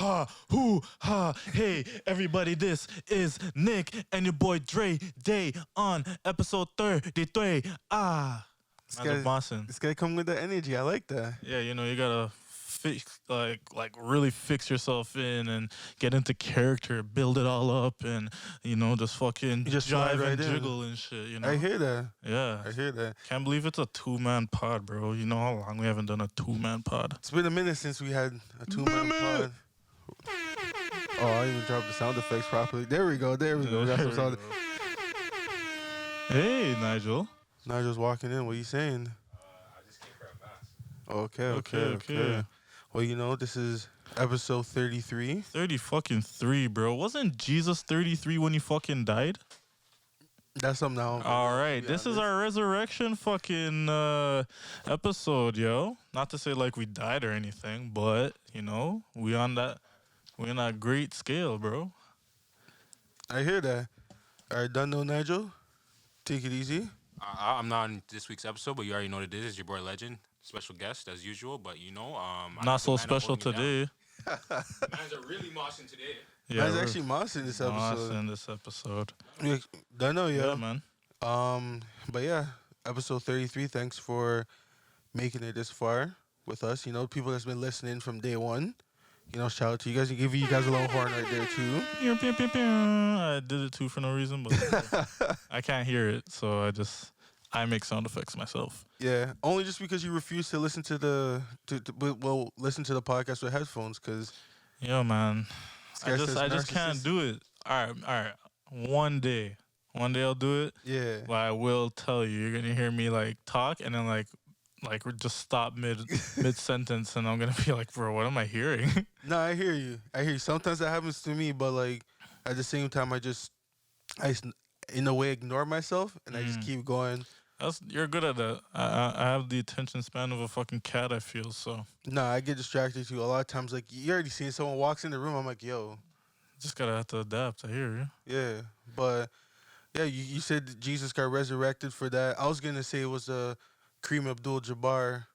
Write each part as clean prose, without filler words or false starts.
ha, hoo, ha. Hey, everybody, this is Nick and your boy Dreday on episode 33. Mossin. This guy come with the energy. I like that. Yeah, you know, you gotta really fix yourself in and get into character, build it all up, and you know, just fucking jive right and jiggle and shit. You know, I hear that. Yeah, I hear that. Can't believe it's a 2-man pod, bro. You know how long we haven't done a 2-man pod? It's been a minute since we had a 2-man pod. Oh, I didn't even drop the sound effects properly. There we go. There we go. That's what's on. Hey, Nigel. Nigel's walking in. What are you saying? I just came for a pass. Okay. Well, you know, this is episode 33. 3, bro. Wasn't Jesus 33 when he fucking died? That's something now. All right. This is our resurrection fucking episode, yo. Not to say like we died or anything, but, you know, we're on that great scale, bro. I hear that. All right, done though, Nigel? Take it easy. I'm not on this week's episode, but you already know what it is. It's your boy Legend. Special guest as usual, but you know, not so special today. Man's are really mossing today. Yeah, Man's actually mossing this episode. Don't know, yeah, man. But yeah, episode 33. Thanks for making it this far with us. You know, people that's been listening from day one. You know, shout out to you guys. Give you guys a little horn right there too. I did it too for no reason, but I can't hear it, so I make sound effects myself. Yeah, only just because you refuse to listen to listen to the podcast with headphones, cause. Yo, man, I just can't do it. All right. One day I'll do it. Yeah. But I will tell you, you're gonna hear me like talk, and then like just stop mid sentence, and I'm gonna be like, bro, what am I hearing? No, I hear you. Sometimes that happens to me, but like at the same time, I in a way ignore myself, and I just keep going. You're good at that. I have the attention span of a fucking cat, I feel, so. Nah, I get distracted too. A lot of times, like, you already seen someone walks in the room, I'm like, yo. Just gotta have to adapt, I hear you. Yeah, but, yeah, you said Jesus got resurrected for that. I was gonna say it was a Kareem Abdul-Jabbar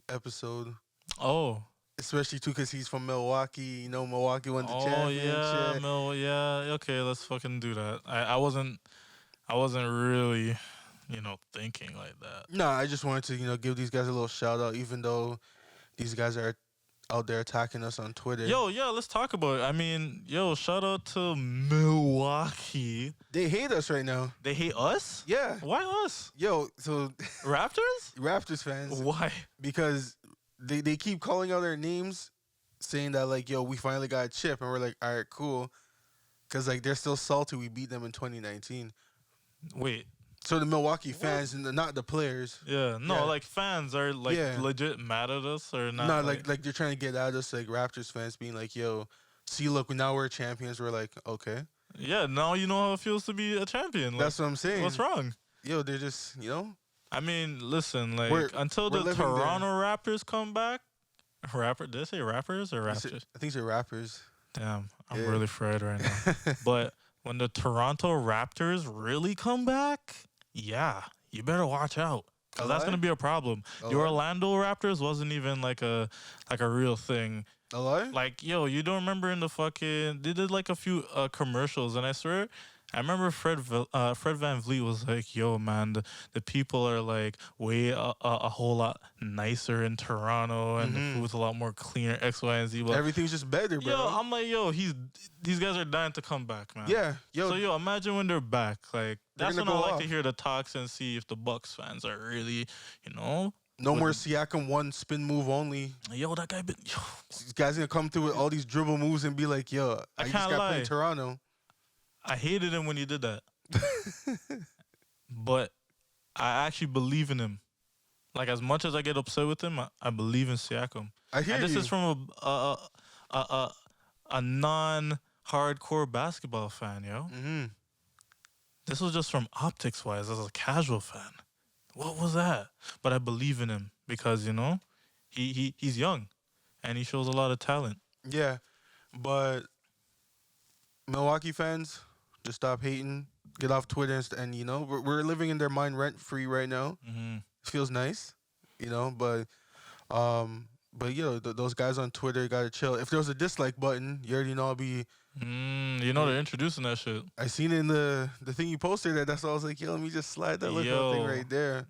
episode. Oh. Especially, too, because he's from Milwaukee. You know, Milwaukee won the championship. Oh, yeah, okay, let's fucking do that. I wasn't really... you know, thinking like that. No, I just wanted to, you know, give these guys a little shout out, even though these guys are out there attacking us on Twitter. Yo, yeah, let's talk about it. I mean, shout out to Milwaukee. They hate us right now. They hate us? Yeah. Why us? Yo, so Raptors? Raptors fans. Why? Because they keep calling out their names, saying that like, yo, we finally got a chip, and we're like, all right, cool. Because like they're still salty. We beat them in 2019. Wait. So the Milwaukee fans and not the players. Yeah, no, like fans are like legit mad at us or not? No, like they're trying to get at us, like Raptors fans being like, "Yo, see, look, now we're champions." We're like, okay. Yeah, now you know how it feels to be a champion. Like, that's what I'm saying. What's wrong? Yo, they're just, you know. I mean, listen, like until the Toronto Raptors come back. Did I say rappers or Raptors? I think they're rappers. Damn, I'm really fried right now. But when the Toronto Raptors really come back. Yeah, you better watch out, because that's gonna be a problem. The Orlando Raptors wasn't even like a real thing. A lie? Like, yo, you don't remember in the fucking they did like a few commercials, and I swear I remember Fred VanVleet was like, yo, man, the people are like way a whole lot nicer in Toronto, and the food's a lot more cleaner, X, Y, and Z. But everything's just better, bro. Yo, I'm like, yo, these guys are dying to come back, man. Yeah, yo. So, imagine when they're back. Like, that's when I like to hear the talks and see if the Bucks fans are really, you know. No more Siakam one spin move only. Yo, that guy been... Yo. These guys gonna come through with all these dribble moves and be like, yo, I just got played in Toronto. I hated him when he did that. But I actually believe in him. Like, as much as I get upset with him, I believe in Siakam. I hear you. And this is from a non-hardcore basketball fan, yo. Mm-hmm. This was just from optics-wise, as a casual fan. What was that? But I believe in him because, you know, he's young and he shows a lot of talent. Yeah, but Milwaukee fans, just stop hating. Get off Twitter and you know, we're living in their mind rent-free right now. Mm-hmm. It feels nice, you know, but But those guys on Twitter gotta chill. If there was a dislike button, you already know I'll be. You know they're introducing that shit. I seen it in the thing you posted. That's why I was like, yo, let me just slide that little thing right there.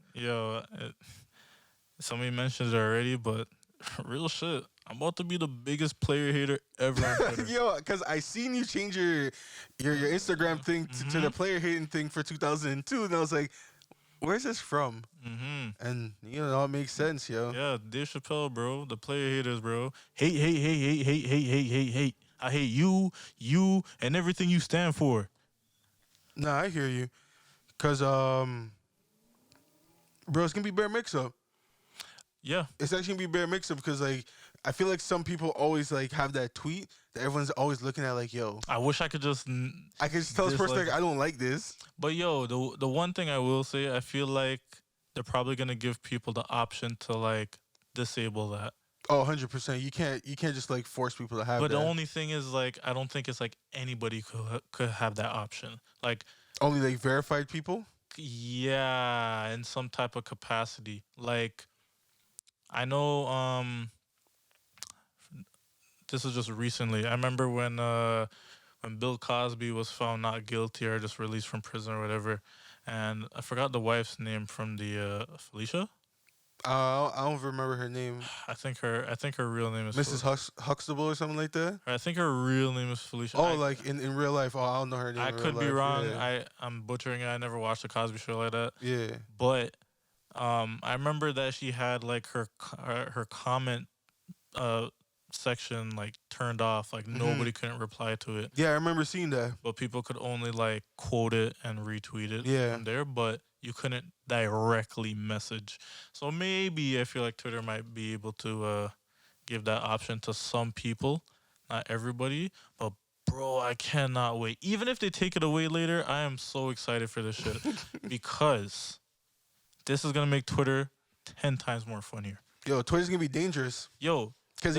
Somebody mentioned it already, but real shit. I'm about to be the biggest player hater ever on Twitter. Yo, because I seen you change your Instagram thing to the player hating thing for 2002, and I was like, where's this from? And it makes sense, yo. Yeah, Dave Chappelle, bro. The player haters, bro. Hate, hate, hate, hate, hate, hate, hate, hate, hate. I hate you, and everything you stand for. Nah, I hear you. Cause bro, it's gonna be bare mix up. Yeah, It's actually gonna be bare mix up because like I feel like some people always like have that tweet that everyone's always looking at like, yo. I wish I could just. I can just tell this person like I don't like this. But yo, the one thing I will say, I feel like they're probably gonna give people the option to like disable that. Oh, 100%. You can't just like force people to have But that. the only thing is like I don't think it's like anybody could have that option. Like Only like verified people? yeah, in some type of capacity. Like I know this is just recently. I remember when Bill Cosby was found not guilty or just released from prison or whatever, and I forgot the wife's name from the Felicia. I don't remember her name. I think her real name is Mrs. Huxtable or something like that? I think her real name is Felicia. Oh, like in real life. Oh, I don't know her name. I in could real be life. wrong. Yeah. I'm butchering it. I never watched the Cosby Show like that. Yeah. But I remember that she had like her comment section like turned off. Like nobody couldn't reply to it. Yeah, I remember seeing that. But people could only like quote it and retweet it Yeah. from there. But you couldn't directly message. So maybe I feel like Twitter might be able to give that option to some people, not everybody. But bro, I cannot wait. Even if they take it away later, I am so excited for this shit because this is gonna make Twitter 10 times more funnier. Yo, Twitter's gonna be dangerous. Yo, Because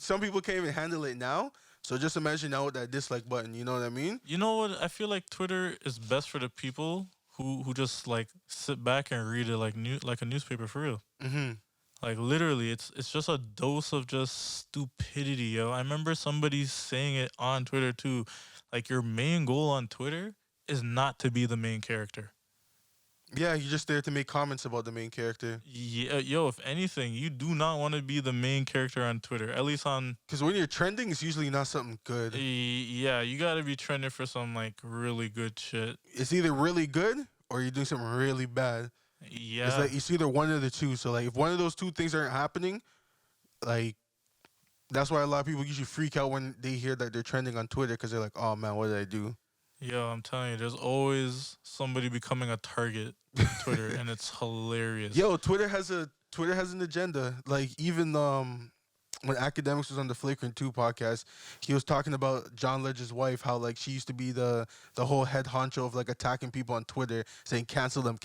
some people can't even handle it now. So just imagine now with that dislike button. You know what I mean? you know what? I feel like Twitter is best for the people who just like sit back and read it like a newspaper for real. Like literally, it's just a dose of just stupidity, yo. I remember somebody saying it on Twitter too. Like your main goal on Twitter is not to be the main character. Yeah, you're just there to make comments about the main character. Yeah, yo. If anything, you do not want to be the main character on Twitter. At least on. Because when you're trending, it's usually not something good. Yeah, you gotta be trending for some like really good shit. It's either really good or you're doing something really bad. Yeah. It's like it's either one of the two. So like if one of those two things aren't happening, like that's why a lot of people usually freak out when they hear that they're trending on Twitter because they're like, oh man, what did I do? Yo, I'm telling you, there's always somebody becoming a target on Twitter, and it's hilarious. Yo, Twitter has an agenda. Like even when Academics was on the Flagrant 2 podcast, he was talking about John Legend's wife, how like she used to be the whole head honcho of like attacking people on Twitter, saying cancel them,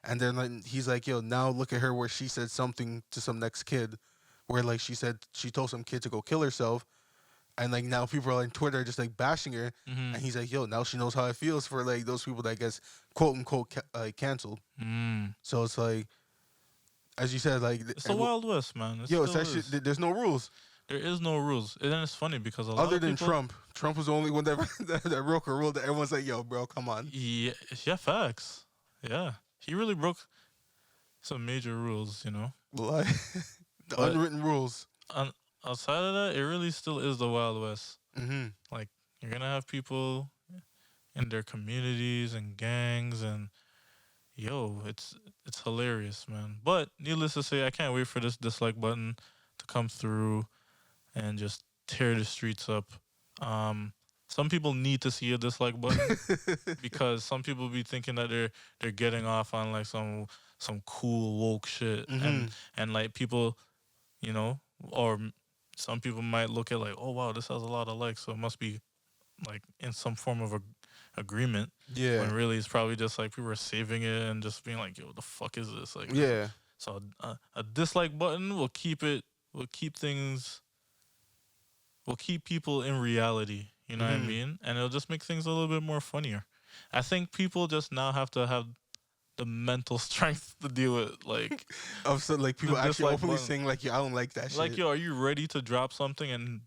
and then like, he's like, yo, now look at her where she said something to some next kid, where like she told some kid to go kill herself. And like now people are on Twitter just like bashing her, and he's like, "Yo, now she knows how it feels for like those people that gets quote unquote canceled." So it's like, as you said, like it's the Wild West, man. It's actually there's no rules. There is no rules, and then it's funny because a lot Other of than people, Trump was the only one that that broke a rule that everyone's like, "Yo, bro, come on." Yeah, facts. Yeah, he really broke some major rules, you know. Like, the But- unwritten rules. Outside of that, it really still is the Wild West. Like you're gonna have people in their communities and gangs, and yo, it's hilarious, man. But needless to say, I can't wait for this dislike button to come through and just tear the streets up. Some people need to see a dislike button because some people be thinking that they're getting off on like some cool woke shit, and like people, you know, or some people might look at like, oh wow, this has a lot of likes, so it must be like in some form of a agreement. Yeah. When really it's probably just like people are saving it and just being like, yo, what the fuck is this? Like, Yeah. So a dislike button will keep people in reality. You know what I mean? And it'll just make things a little bit more funnier. I think people just now have to have the mental strength to deal with like Of so like people The actually dislike openly button. saying like, "Yo, I don't like that like shit." yo, are you ready to drop something and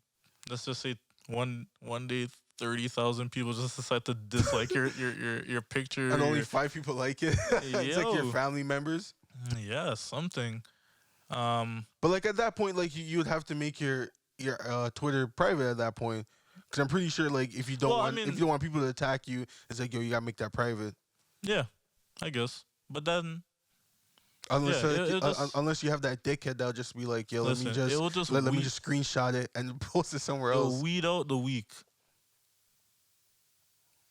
let's just say one day 30,000 people just decide to dislike your picture. And only 5 people like it. It's like your Yo, family members. yeah, something. Um, But like at that point, like you would have to make your Twitter private at that point, because I'm pretty sure like if you don't Well, I want if mean- you don't want people to attack you, it's like yo, you gotta make that private. yeah, I guess. But then Unless Yeah, like, it'll just- unless you have that dickhead that'll just be like, yo, listen, let me it will just let me weed, just screenshot it and post it somewhere it'll else. weed out the weak.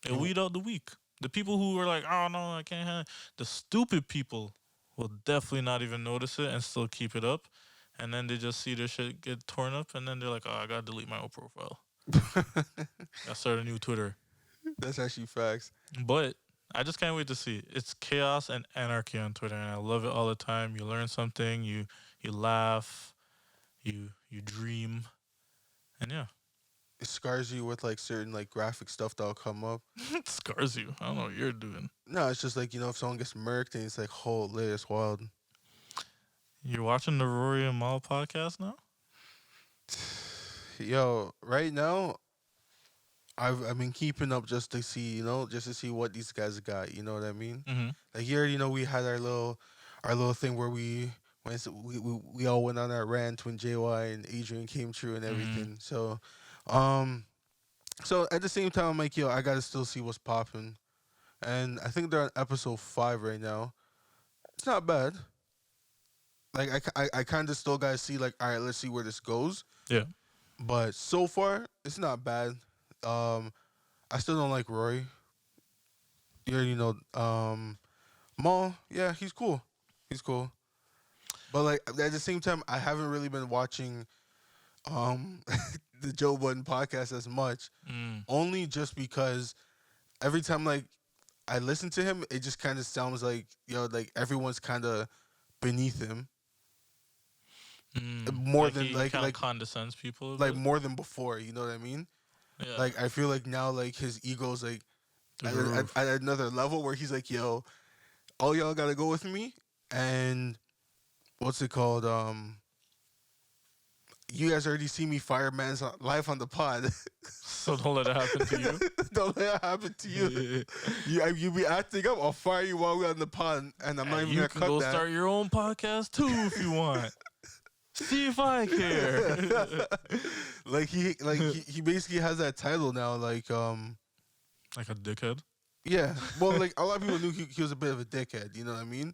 It'll weed out the weak. The people who are like, oh no, I can't have the stupid people will definitely not even notice it and still keep it up. And then they just see their shit get torn up and then they're like, oh, I gotta delete my old profile. I start a new Twitter. That's actually facts. But I just can't wait to see it. It's chaos and anarchy on Twitter, and I love it all the time. You learn something, you laugh, you dream, and yeah, It scars you with like certain like graphic stuff that'll come up. it scars you. I don't know what you're doing. No, it's just like, if someone gets murked and it's like, holy, it's wild. You're watching the Rory and Mal podcast now? Yo, right now, I've been keeping up just to see, just to see what these guys got. You know what I mean? Mm-hmm. Like you already know we had our little thing where we all went on our rant when JY and Adrian came through and everything. So at the same time, I'm like, yo, I gotta still see what's popping, and I think they're on episode 5 right now. It's not bad. Like I kind of still gotta see like, all right, let's see where this goes. Yeah. But so far, it's not bad. I still don't like Rory. You already know. Maul, yeah, he's cool. He's cool. But like at the same time, I haven't really been watching the Joe Budden podcast as much. Only just because every time like I listen to him, it just kind of sounds like, like everyone's kind of beneath him. More like than he like kinda condescends people. like more than before. You know what I mean? yeah. Like I feel like now like his ego's like Through at, the at, roof. at another level where he's like, yo, all y'all gotta go with me, and what's it called? You guys already see me fire man's live on the pod. So don't let it happen to you. Don't let it happen to you. You be acting up, I'll fire you while we're on the pod, and I'm not even you gonna can cut go that. start your own podcast too if you want. See if I care. Like he basically has that title now. Like Like a dickhead. yeah. Well, like a lot of people knew he was a bit of a dickhead. You know what I mean?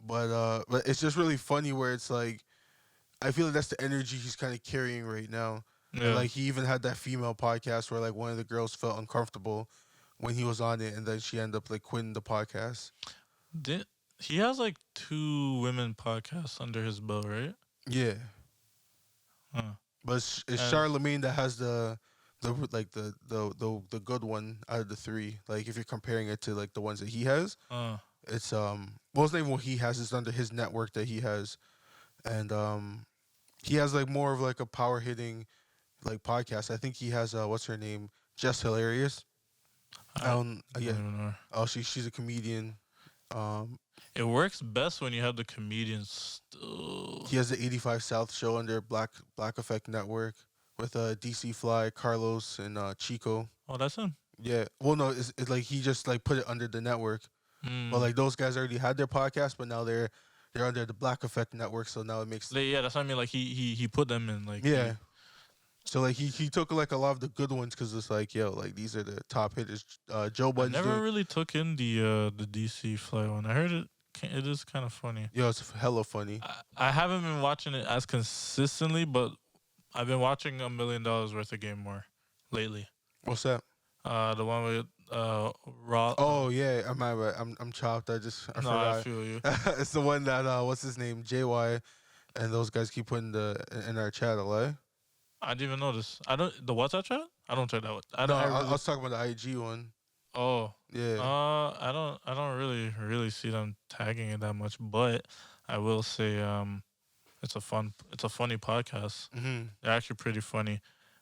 But it's just really funny where it's like, I feel like that's the energy he's kind of carrying right now. Yeah. And like he even had that female podcast where like one of the girls felt uncomfortable when he was on it, and then she ended up like quitting the podcast. He has like 2 women podcasts under his belt, right? Yeah. Huh. But it's Charlemagne that has the good one out of the 3. Like if you're comparing it to like the ones that he has, it's well, it's not even what he has. It's under his network that he has, and he has like more of like a power hitting like podcast. I think he has what's her name, Jess Hilarious. I don't even know. Oh, she's a comedian. It works best when you have the comedians still. He has the 85 South show under Black Effect Network with DC Fly, Carlos, and Chico. Oh, that's him. Yeah. Well, no, it's like he just like put it under the network. But like those guys already had their podcast, but now they're under the Black Effect Network. So now it makes Yeah, that's what I mean. Like he put them in. Like yeah. So like he took like a lot of the good ones because it's like, yo, like these are the top hitters. Joe I Budden. never really took in the DC Fly one. I heard it. It is kind of funny. Yo, it's hella funny. I haven't been watching it as consistently, but I've been watching $1 million worth of game more lately. What's that? The one with Raw. Oh yeah, I'm chopped. I forgot. I feel you. It's the one that what's his name, JY, and those guys keep putting in our chat a lot. I didn't even notice. The WhatsApp chat? I don't check that one. I was talking about the IG one. Oh. Yeah. I don't really see them tagging it that much, but I will say it's a funny podcast. Mm-hmm. They're actually pretty funny.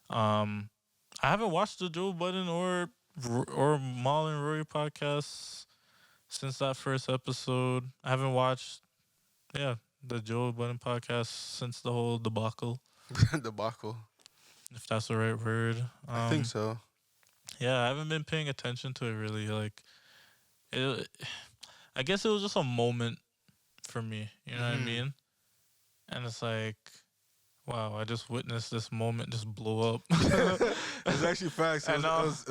I haven't watched the Joe Budden or Mal and Rory podcasts since that first episode. I haven't watched, yeah, the Joe Budden podcast since the whole debacle, Debacle. if that's the right word. I think so. Yeah, I haven't been paying attention to it really. Like, it, I guess it was just a moment for me. You know what I mean? And it's like, wow, I just witnessed this moment just blow up. It's actually facts. It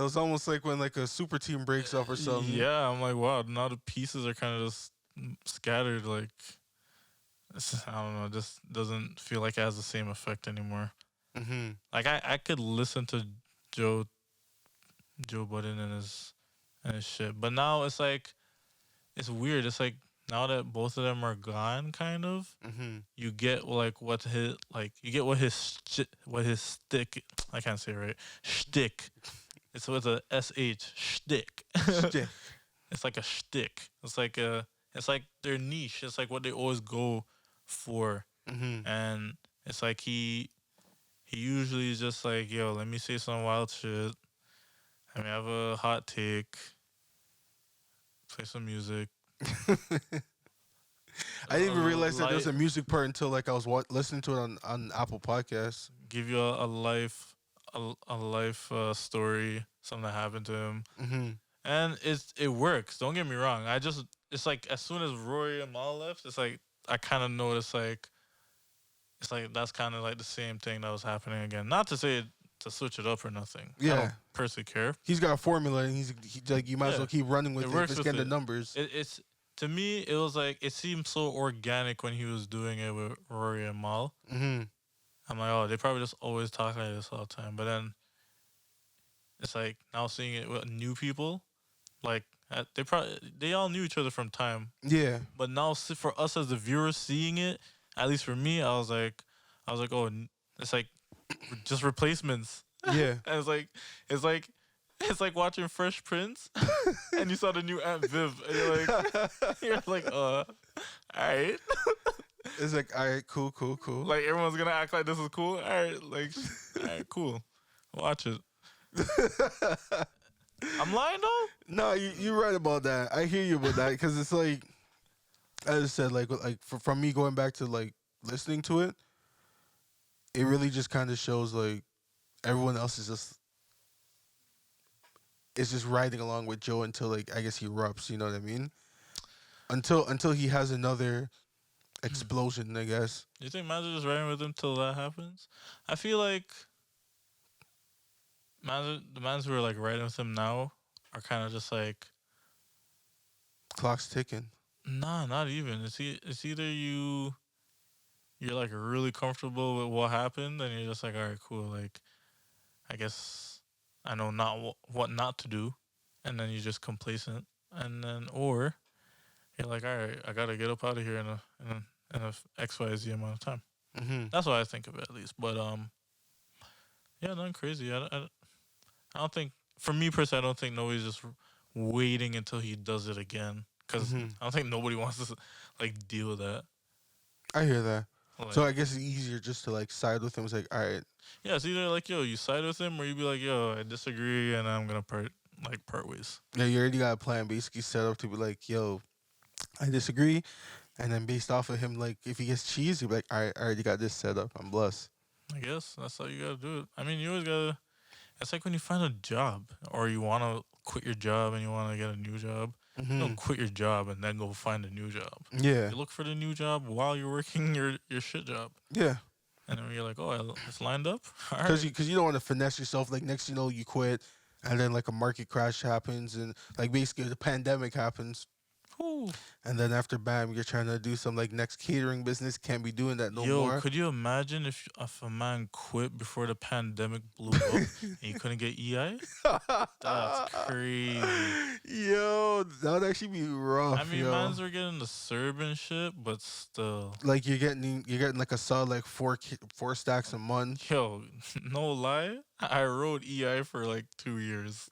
was almost like when like a super team breaks up or something. Yeah, I'm like, wow, now the pieces are kind of just scattered. Like, I don't know, it just doesn't feel like it has the same effect anymore. Like, I could listen to Joe Budden and his shit, but now it's like, it's weird. It's like, now that both of them are gone, kind of, you get like what his stick. I can't say it right. Shtick. It's with a sh. Shtick. Shtick. It's like a shtick. It's like their niche. It's like what they always go for. And it's like he usually is just like, yo, let me say some wild shit. I mean, I have a hot take. Play some music. I didn't even realize that there was a music part until like I was listening to it on Apple Podcasts. Give you a life story, something that happened to him, and it works. Don't get me wrong. It's like as soon as Rory and Mal left, it's like I kind of noticed like it's like that's kind of like the same thing that was happening again. Not to say to switch it up or nothing. Yeah, I don't personally care. He's got a formula, and he's like you might as well keep running with it. If it's getting the numbers. It's to me, it was like it seemed so organic when he was doing it with Rory and Mal. I'm like, oh, they probably just always talk like this all the time. But then it's like now seeing it with new people, like they all knew each other from time. Yeah. But now for us as the viewers seeing it, at least for me, I was like, oh, it's like just replacements. Yeah. And it's like watching Fresh Prince, and you saw the new Aunt Viv, and you're like, all right. It's like, all right, cool. Like everyone's gonna act like this is cool. All right, cool. Watch it. I'm lying though. No, you're right about that. I hear you about that because it's like, as I said, like from me going back to like listening to it, it really just kind of shows like everyone else is just riding along with Joe until like I guess he erupts. You know what I mean? Until he has another explosion, I guess. You think ManDem just riding with him till that happens? I feel like the mans who are like riding with him now are kind of just like clock's ticking. Nah, not even. It's either you're like really comfortable with what happened, and you're just like, all right, cool. Like, I guess I know not what not to do, and then you're just complacent, and then or you're like, all right, I gotta get up out of here in a XYZ amount of time. That's what I think of it at least. But yeah, nothing crazy. I don't think, for me personally, I don't think nobody's just waiting until he does it again. Because I don't think nobody wants to, like, deal with that. I hear that. Like, so I guess it's easier just to, like, side with him. It's like, all right. Yeah, it's either, like, yo, you side with him, or you be like, yo, I disagree, and I'm going to part ways. Yeah, you already got a plan basically set up to be like, yo, I disagree. And then based off of him, like, if he gets cheese, you'll be like, all right, I already got this set up. I'm blessed. I guess that's how you got to do it. I mean, you always got to... It's like when you find a job, or you want to quit your job and you want to get a new job. You don't quit your job and then go find a new job. Yeah. You look for the new job while you're working your shit job. Yeah. And then you're like, oh, it's lined up? Because you don't want to finesse yourself. Like, next you know, you quit, and then, like, a market crash happens, and, like, basically the pandemic happens. Ooh. And then after, bam, you're trying to do some, like, next catering business. Can't be doing that no more. Yo, could you imagine if a man quit before the pandemic blew up and he couldn't get EI? That's crazy. Yo, that would actually be rough. I mean, mans were getting the CERB and shit, but still. Like, you're getting like a solid, like, four stacks a month. Yo, no lie, I rode EI for, like, 2 years.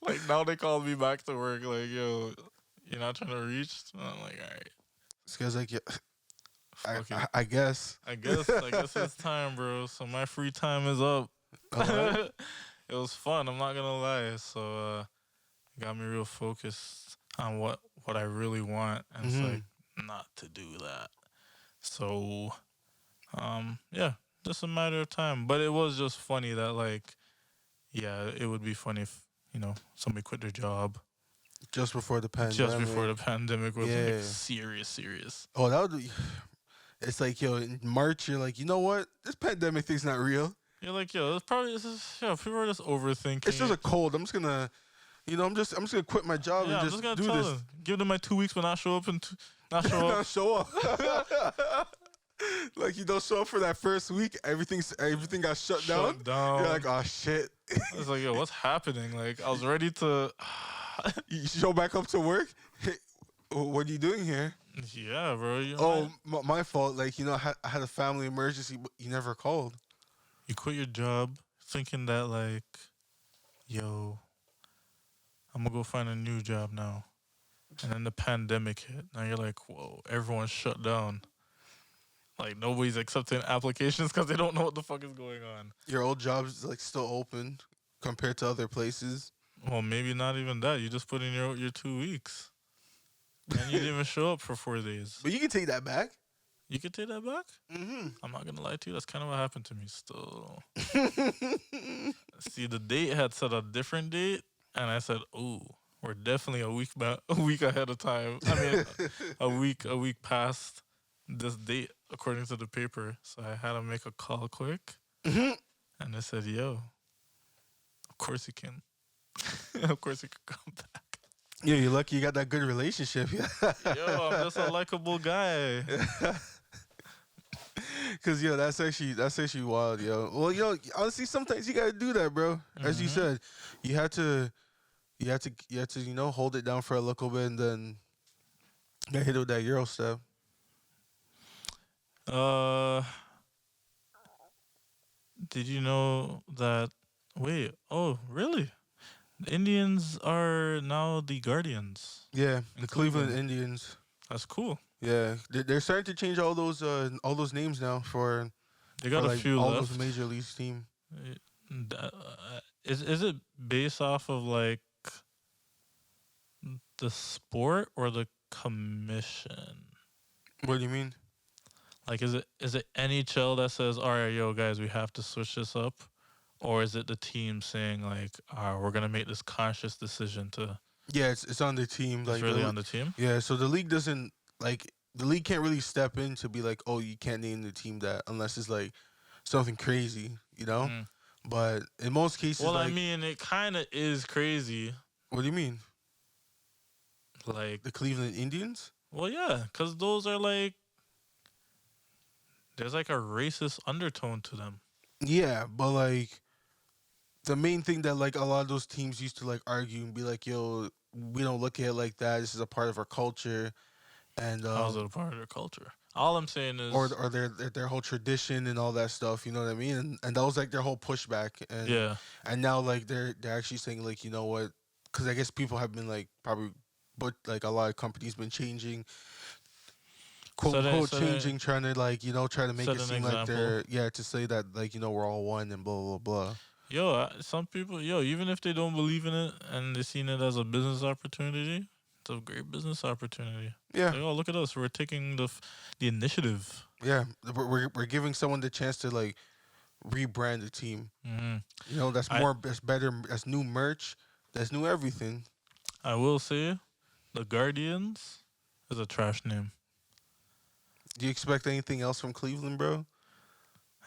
Like, now they call me back to work, like, yo, you're not trying to reach? And I'm like, all right. This guy's like, yeah, I guess. I guess it's time, bro. So my free time is up. Right. It was fun, I'm not gonna lie. So, got me real focused on what I really want, and it's like not to do that. So, yeah, just a matter of time. But it was just funny that like, yeah, it would be funny if somebody quit their job Just before the pandemic. just before the pandemic was Yeah. like serious. Oh, that would be. It's like, yo, in March, you're like, you know what? This pandemic thing's not real. You're like, yo, people are just overthinking. It's just a cold. I'm just gonna, I'm just gonna quit my job yeah, and I'm just just gonna do tell this. them, give them my 2 weeks, but not show up and not show up. Not show up. Like, you don't show up for that first week, everything got shut down. Shut down. You're like, oh shit. I was like, yo, what's happening? Like, I was ready to. You show back up to work. Hey, what are you doing here? Yeah, bro. Oh, my fault. Like, I had a family emergency, but you never called. You quit your job thinking that like, yo, I'm gonna go find a new job now, and then the pandemic hit. Now you're like, whoa, everyone's shut down. Like nobody's accepting applications because they don't know what the fuck is going on. Your old job's like still open compared to other places. Well, maybe not even that. You just put in your 2 weeks, and you didn't even show up for 4 days. But you can take that back. You could take that back. Mm-hmm. I'm not gonna lie to you. That's kind of what happened to me. Still, see, the date had set a different date, and I said, "Ooh, we're definitely a week ahead of time. I mean, a week past this date according to the paper." So I had to make a call quick, and they said, "Yo, of course you can. Of course you can come back." Yeah, you're lucky you got that good relationship. Yo, I'm just a likable guy. Cause that's actually wild, yo. Well, honestly, sometimes you gotta do that, bro. As you said, you had to, hold it down for a little bit, and then get hit with that Euro step. Did you know that? Wait, oh, really? The Indians are now the Guardians. Yeah, In the Cleveland Cleveland. Indians. That's cool. Yeah, they're starting to change all those names now for They got a like few all left. those major leagues team. Is it based off of like the sport or the commission? What do you mean? Like, is it NHL that says, "All right, yo, guys, we have to switch this up," or is it the team saying like, "We're gonna make this conscious decision to"? Yeah, it's on the team. It's Like really on the team. Yeah, so the league doesn't the league can't really step in to be like, oh, you can't name the team that unless it's like something crazy, Mm. But in most cases, Well, like, I mean, it kind of is crazy. what do you mean? Like, The Cleveland Indians? well, yeah, because those are like, there's like a racist undertone to them. Yeah, but like the main thing that like a lot of those teams used to like argue and be like, yo, we don't look at it like that. This is a part of our culture, and How's it a part of their culture? All I'm saying is, or their whole tradition and all that stuff. You know what I mean? And that was like their whole pushback. And yeah, and now like they're actually saying like, you know what? Because I guess people have been like probably, but like a lot of companies been changing, quote unquote changing, trying to like try to make it seem like they're to say that like we're all one and blah blah blah. yo, some people, even if they don't believe in it and they seen it as a business opportunity, it's a great business opportunity. Yeah, Like, oh, look at us, we're taking the initiative. yeah. We're giving someone the chance to like rebrand the team. Mm-hmm. That's better. That's new merch. That's new everything. I will say, the Guardians is a trash name. Do you expect anything else from Cleveland, bro?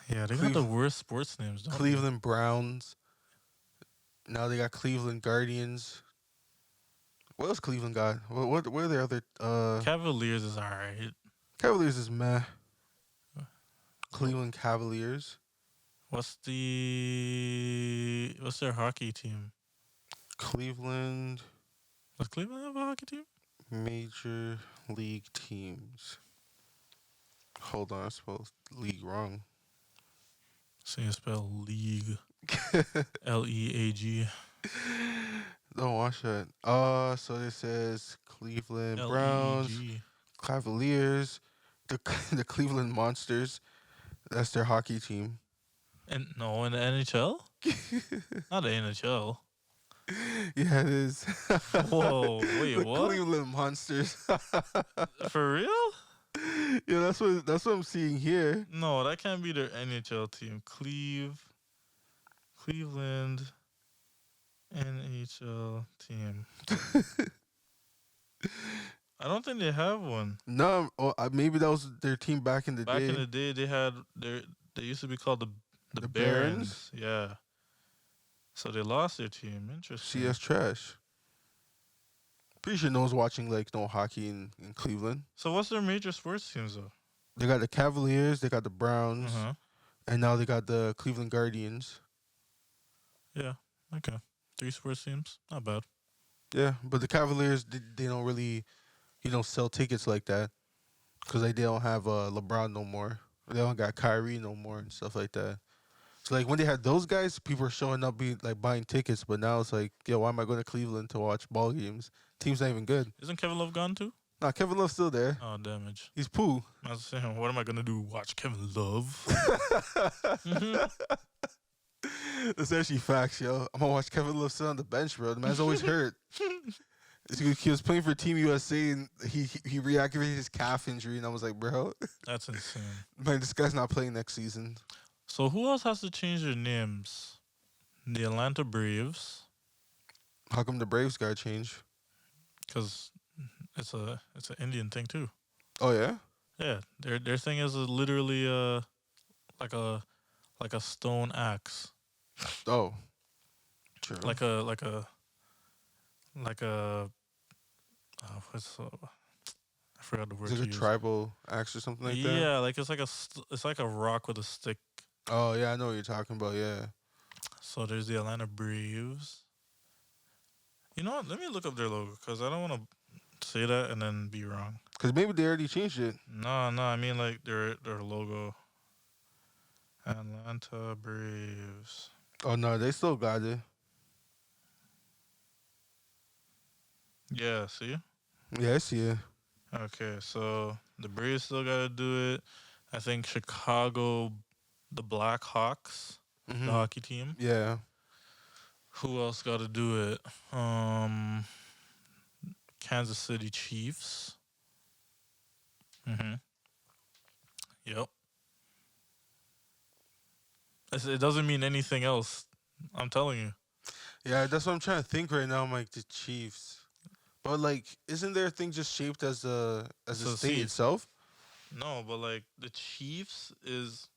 Yeah, they got the worst sports names, don't Cleveland Browns. Now they got Cleveland Guardians. What else Cleveland got? What are the other? they? Cavaliers is alright. Cavaliers is meh. Cleveland Cavaliers. What's their hockey team? Cleveland Does Cleveland have a hockey team? Major League Teams. Hold on, I spelled league wrong. So you spell league. Leag. Don't watch that. So it says Cleveland Browns, Leg. Cavaliers, the Cleveland Monsters. That's their hockey team. And no, in the NHL? Not the NHL. Yeah, it is. Whoa, wait, The what? Cleveland Monsters. For real? Yeah, that's what I'm seeing here. No, that can't be their NHL team. Cleveland NHL team. I don't think they have one. No, maybe that was their team back in the Back day. in the day, they used to be called the The Barons. Yeah. So they lost their team. Interesting. See, that's trash. Pretty sure no one's watching like no hockey in Cleveland. So what's their major sports teams though? They got the Cavaliers, they got the Browns, Uh huh. and now they got the Cleveland Guardians. Yeah. Okay. 3 sports teams. Not bad. Yeah, but the Cavaliers they don't really, sell tickets like that because they don't have LeBron no more. They don't got Kyrie no more and stuff like that. So like when they had those guys, people were showing up, buying tickets. But now it's like, yo, why am I going to Cleveland to watch ball games? Team's not even good. Isn't Kevin Love gone too? Nah, Kevin Love's still there. Oh, damage. He's poo. I was saying, what am I gonna do? Watch Kevin Love? That's actually facts, yo. I'm gonna watch Kevin Love sit on the bench, bro. The man's always hurt. He was playing for Team USA and he reactivated his calf injury, and I was like, bro, That's insane. man, this guy's not playing next season. So who else has to change their names? The Atlanta Braves, How come the Braves got changed? because it's an Indian thing too. Oh yeah, Yeah, their thing is literally like a stone axe, oh, true. like a what's I forgot the word. Is to it a use. tribal axe or something like that? Yeah, like it's like a rock with a stick. Oh yeah, I know what you're talking about. Yeah. So there's the Atlanta Braves. You know what? Let me look up their logo because I don't want to say that and then be wrong. Because maybe they already changed it. No, I mean like their logo. Atlanta Braves. Oh no, they still got it. Yeah, see? Yeah, I see it. Okay, so the Braves still got to do it. I think Chicago, the Blackhawks, Mhm. the hockey team. Yeah. Who else got to do it? Kansas City Chiefs. Yep. It doesn't mean anything else. I'm telling you. Yeah, that's what I'm trying to think right now. I'm like the Chiefs, but like, isn't their thing just shaped as the It's a state seed. itself? No, but like the Chiefs is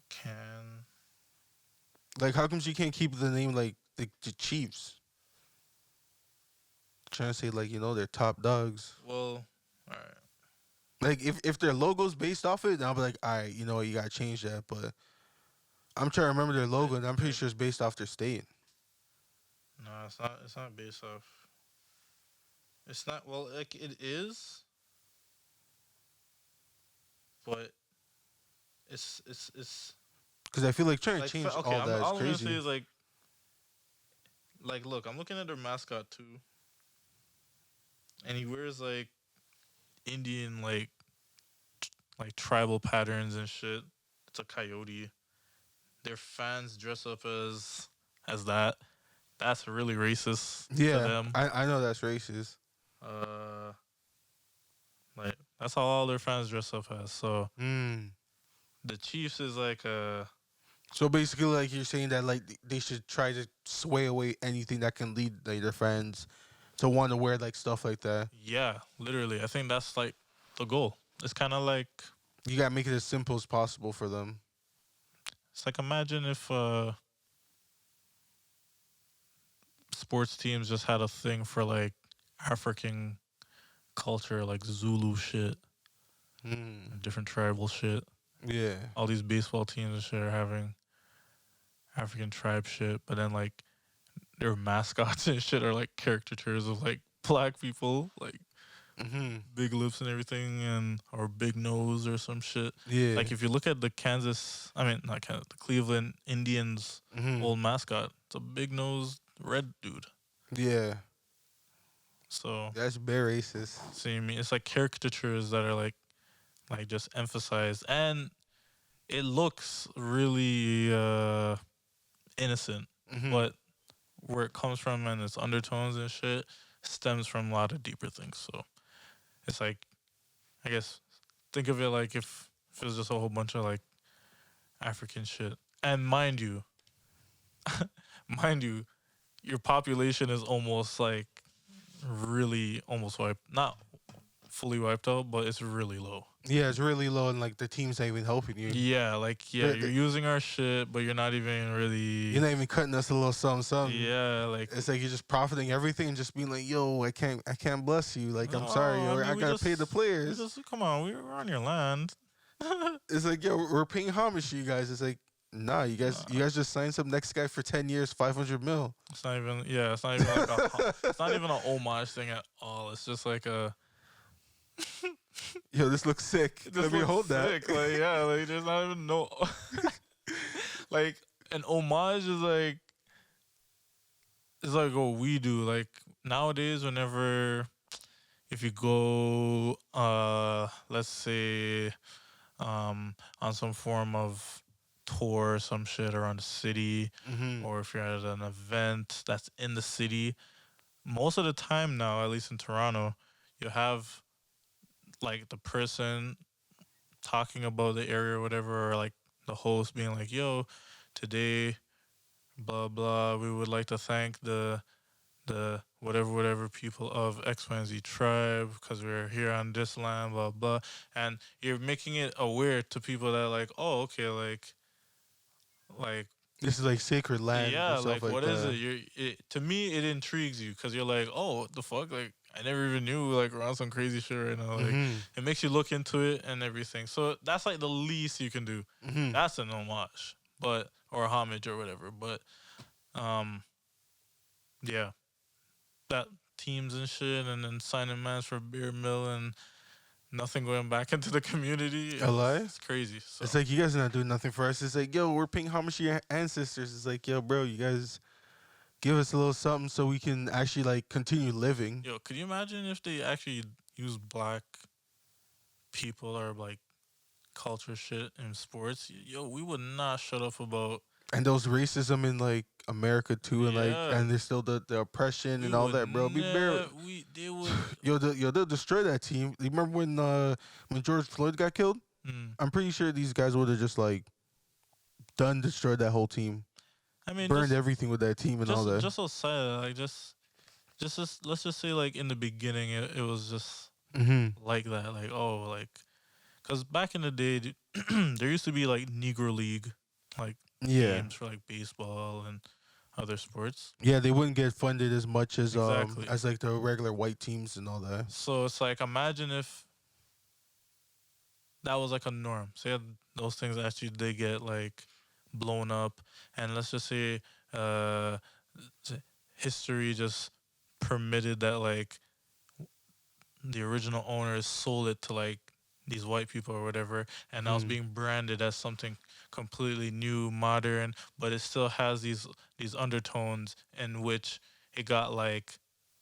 can Like, how come you can't keep the name like the Chiefs? Trying to say like they're top dogs. well, all right. Like if their logo's based off it, then I'll be like, all right, you know what, you gotta change that. But I'm trying to remember their logo, and I'm pretty sure it's based off their state. No, it's not. It's not based off. It's not. Well, like it is, but it's Because I feel like trying to like change okay. all that is all I'm gonna say crazy. is like look. I'm looking at their mascot too, and he wears like Indian like tribal patterns and shit. It's a coyote. Their fans dress up as that. That's really racist to Yeah, them. I know that's racist. Like that's how all their fans dress up as. So Mm. the Chiefs is like So basically, like you're saying that like they should try to sway away anything that can lead like, their fans to want to wear like stuff like that. yeah, literally. I think that's like the goal. It's kind of like You gotta make it as simple as possible for them. it's like imagine if sports teams just had a thing for like African culture, like Zulu shit, different tribal shit. Yeah. All these baseball teams and shit are having African tribe shit, but then like their mascots and shit are like caricatures of like black people, like big lips and everything, and or big nose or some shit. Yeah. Like if you look at the the Cleveland Indians old mascot, it's a big nosed red dude. Yeah. So That's bare racist. see me, it's like caricatures that are like just emphasized, and it looks really innocent, but where it comes from and its undertones and shit stems from a lot of deeper things. So it's like, I guess, think of it like if it was just a whole bunch of like African shit. And mind you, your population is almost like really almost wiped, not fully wiped out, but it's really low. Yeah, it's really low, and like the team's not even helping you. Yeah, like you're using our shit, but you're not even really. You're not even cutting us a little something. Yeah, like it's like you're just profiting everything and just being like, "Yo, I can't bless you. Like, I'm sorry, or I gotta pay the players." Come on, we're on your land. It's like, yo, we're paying homage to you guys. It's like, nah, you guys just signed some next guy for 10 years, 500 mil. It's not even, yeah, it's not even like it's not even an homage thing at all. It's just like a. Yo, this looks sick. Let me hold sick. that. Like, yeah, like there's not even no. Like an homage is like. It's like what we do. Like nowadays, whenever, if you go, let's say, on some form of tour or some shit around the city, or if you're at an event that's in the city, most of the time now, at least in Toronto, you have like the person talking about the area or whatever, or like the host being like, yo, today, blah, blah, we would like to thank the whatever people of X, Y, and Z tribe because we're here on this land, blah, blah. And you're making it aware to people that like, oh, okay, like this is like sacred land. yeah, like what is it? To me, it intrigues you because you're like, oh, what the fuck? Like, I never even knew like we're on some crazy shit right now. Like, it makes you look into it and everything. So that's like the least you can do. That's an homage, or a homage or whatever. But, yeah, that teams and shit, and then signing mans for beer mill and nothing going back into the community. It's crazy. So. It's like, you guys are not doing nothing for us. It's like, yo, we're paying homage to your ancestors. It's like, yo, bro, you guys give us a little something so we can actually like continue living. Yo, could you imagine if they actually use black people or like culture shit in sports? Yo, we would not shut up about. And those racism in like America too, and like, and there's still the oppression and all that, bro. They would. They'll destroy that team. You remember when George Floyd got killed? I'm pretty sure these guys would have just like destroyed that whole team. I mean, burned everything with that team and all that. Just outside, like just let's just say like in the beginning, it was just like that, like because back in the day, there used to be like Negro League, like games for like baseball and other sports. Yeah, they wouldn't get funded as much as like the regular white teams and all that. So it's like, imagine if that was like a norm. Say those things actually they get like blown up, and let's just say history just permitted that like the original owners sold it to like these white people or whatever, and now it's being branded as something completely new, modern, but it still has these undertones in which it got like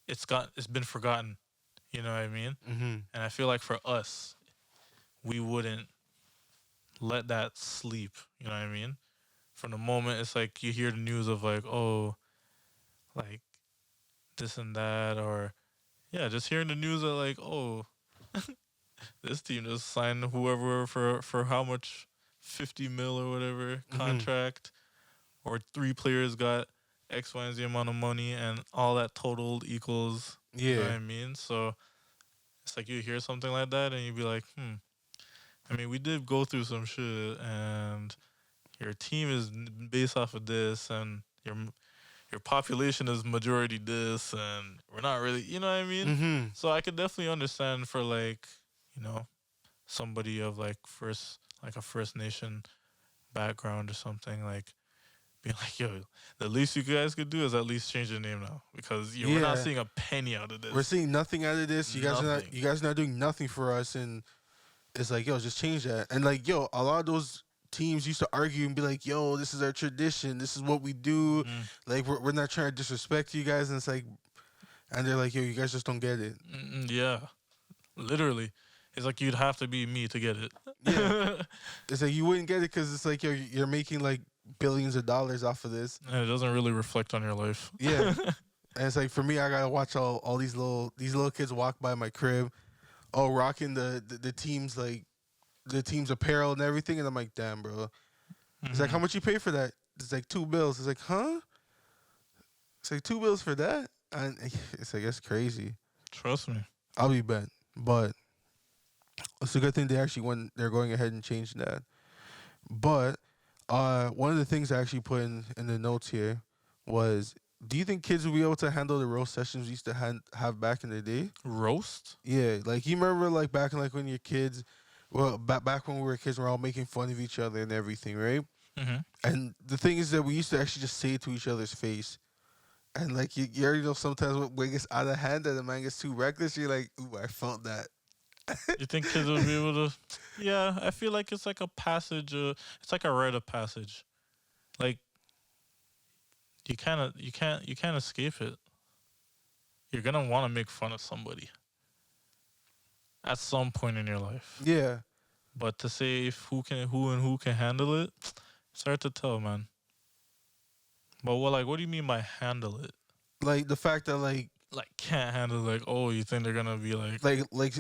it's been forgotten. You know what I mean? And I feel like for us, we wouldn't let that sleep. You know what I mean? From the moment it's like you hear the news of like, oh, like this and that, or yeah, just hearing the news of like, oh, this team just signed whoever for how much, 50 mil or whatever contract, or 3 players got X, Y, and Z amount of money, and all that totaled equals. You know what I mean? So it's like you hear something like that and you'd be like, I mean, we did go through some shit, and your team is based off of this, and your population is majority this, and we're not really, you know what I mean? So I could definitely understand for like, you know, somebody of like a First Nation background or something, like being like, yo, the least you guys could do is at least change the name now, because we're not seeing a penny out of this. We're seeing nothing out of this. You guys are not doing nothing for us, and it's like, yo, just change that. And like, yo, a lot of those teams used to argue and be like, yo, this is our tradition, this is what we do. Like, we're not trying to disrespect you guys, and it's like, and they're like, yo, you guys just don't get it. Yeah, literally. It's like you'd have to be me to get it. Yeah. It's like you wouldn't get it because it's like, yo, you're making like billions of dollars off of this. And it doesn't really reflect on your life. Yeah. And it's like for me, I gotta watch all these little kids walk by my crib, rocking the team's like the team's apparel and everything, and I'm like, damn, bro. It's like, how much you pay for that? It's like $2. It's like, huh? It's like $2 for that, and it's like, that's crazy. Trust me. I'll be bet, but it's a good thing they're going ahead and changing that. But one of the things I actually put in the notes here was, do you think kids will be able to handle the roast sessions we used to have back in the day? Roast? Yeah, like you remember like back in like when you're kids, well, back when we were kids, we're all making fun of each other and everything, right? Mm-hmm. And the thing is that we used to actually just say it to each other's face. And like you already know sometimes when it gets out of hand and the man gets too reckless, you're like, ooh, I felt that. You think kids will be able to? Yeah, I feel like it's like a passage. It's like a rite of passage. Like you can't escape it. You're gonna want to make fun of somebody at some point in your life. Yeah. But to say if who can handle it, it's hard to tell, man. But what do you mean by handle it? Like the fact that like Can't handle it, like, oh, you think they're gonna be like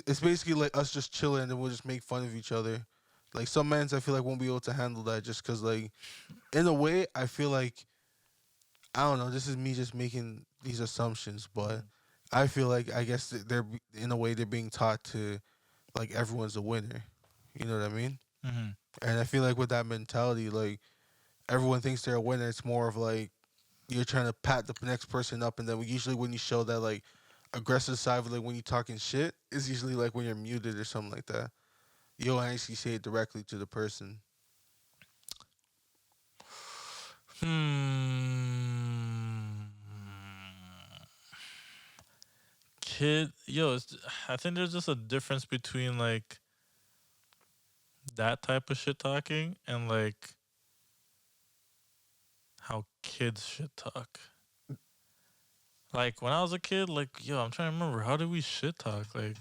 it's basically like us just chilling and we'll just make fun of each other. Like some mans I feel like won't be able to handle that just because like in a way I feel like, I don't know, this is me just making these assumptions, but I feel like I guess they're in a way they're being taught to like everyone's a winner. You know what I mean? mm-hmm. And I feel like with that mentality, like everyone thinks they're a winner. It's more of like you're trying to pat the next person up, and then usually when you show that like aggressive side, like when you're talking shit, is usually like when you're muted or something like that. You don't actually say it directly to the person. I think there's just a difference between like that type of shit talking and like how kids shit talk. Like when I was a kid, like I'm trying to remember, how did we shit talk? Like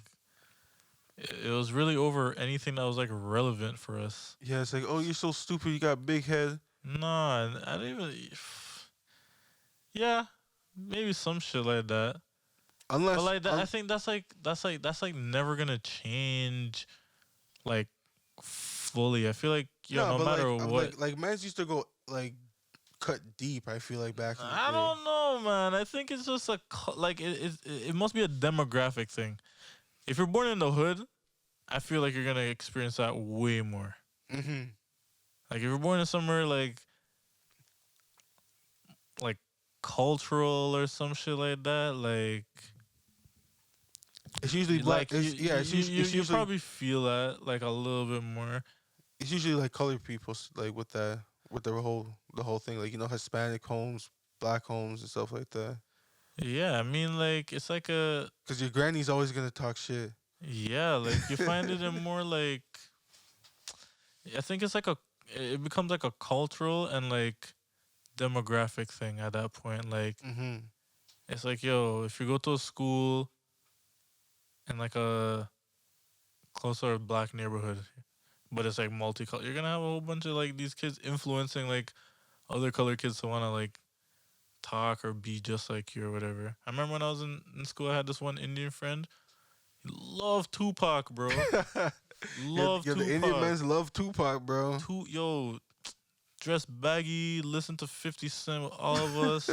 it was really over anything that was like relevant for us. Yeah, it's like, oh, you're so stupid. You got a big head. No, I didn't even. Yeah, maybe some shit like that. Unless, but like that, I think that's like never gonna change, like fully. I feel like no matter like, what, like mans used to go like cut deep. I feel like back in the day. I don't know, man. I think it's just it must be a demographic thing. If you're born in the hood, I feel like you're gonna experience that way more. Mm-hmm. Like if you're born in somewhere like cultural or some shit like that, like it's usually black. Like you probably feel that like a little bit more. It's usually like colored people, like with the whole thing, like Hispanic homes, black homes, and stuff like that. Yeah, I mean, like it's like because your granny's always gonna talk shit. Yeah, like you find it in more like, I think it's like it becomes like a cultural and like demographic thing at that point. Like it's like, if you go to a school in like a closer black neighborhood, but it's like multicultural, you're gonna have a whole bunch of like these kids influencing like other colored kids to want to like talk or be just like you or whatever. I remember when I was in school, I had this one Indian friend. He loved Tupac, bro. Tupac. The Indian men love Tupac, bro. Dress baggy, listen to 50 Cent with all of us.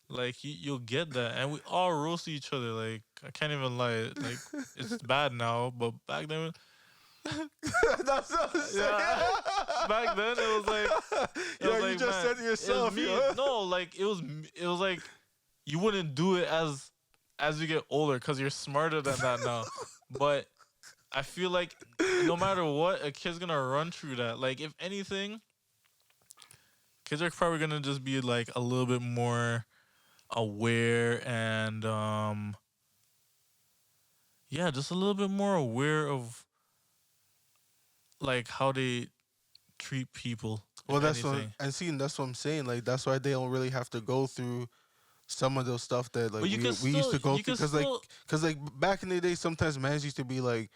Like you'll get that. And we all roast each other. Like, I can't even lie. Like, it's bad now, but back then... That's what I'm saying. Yeah, back then, it was like... You just said it yourself. No, like, it was like, you wouldn't do it as you get older because you're smarter than that now. But I feel like no matter what, a kid's going to run through that. Like, if anything... Kids are probably gonna just be like a little bit more aware and just a little bit more aware of like how they treat people. Well, that's what I'm saying. Like that's why they don't really have to go through some of those stuff that like we used to go through. Because like back in the day, sometimes mans used to be like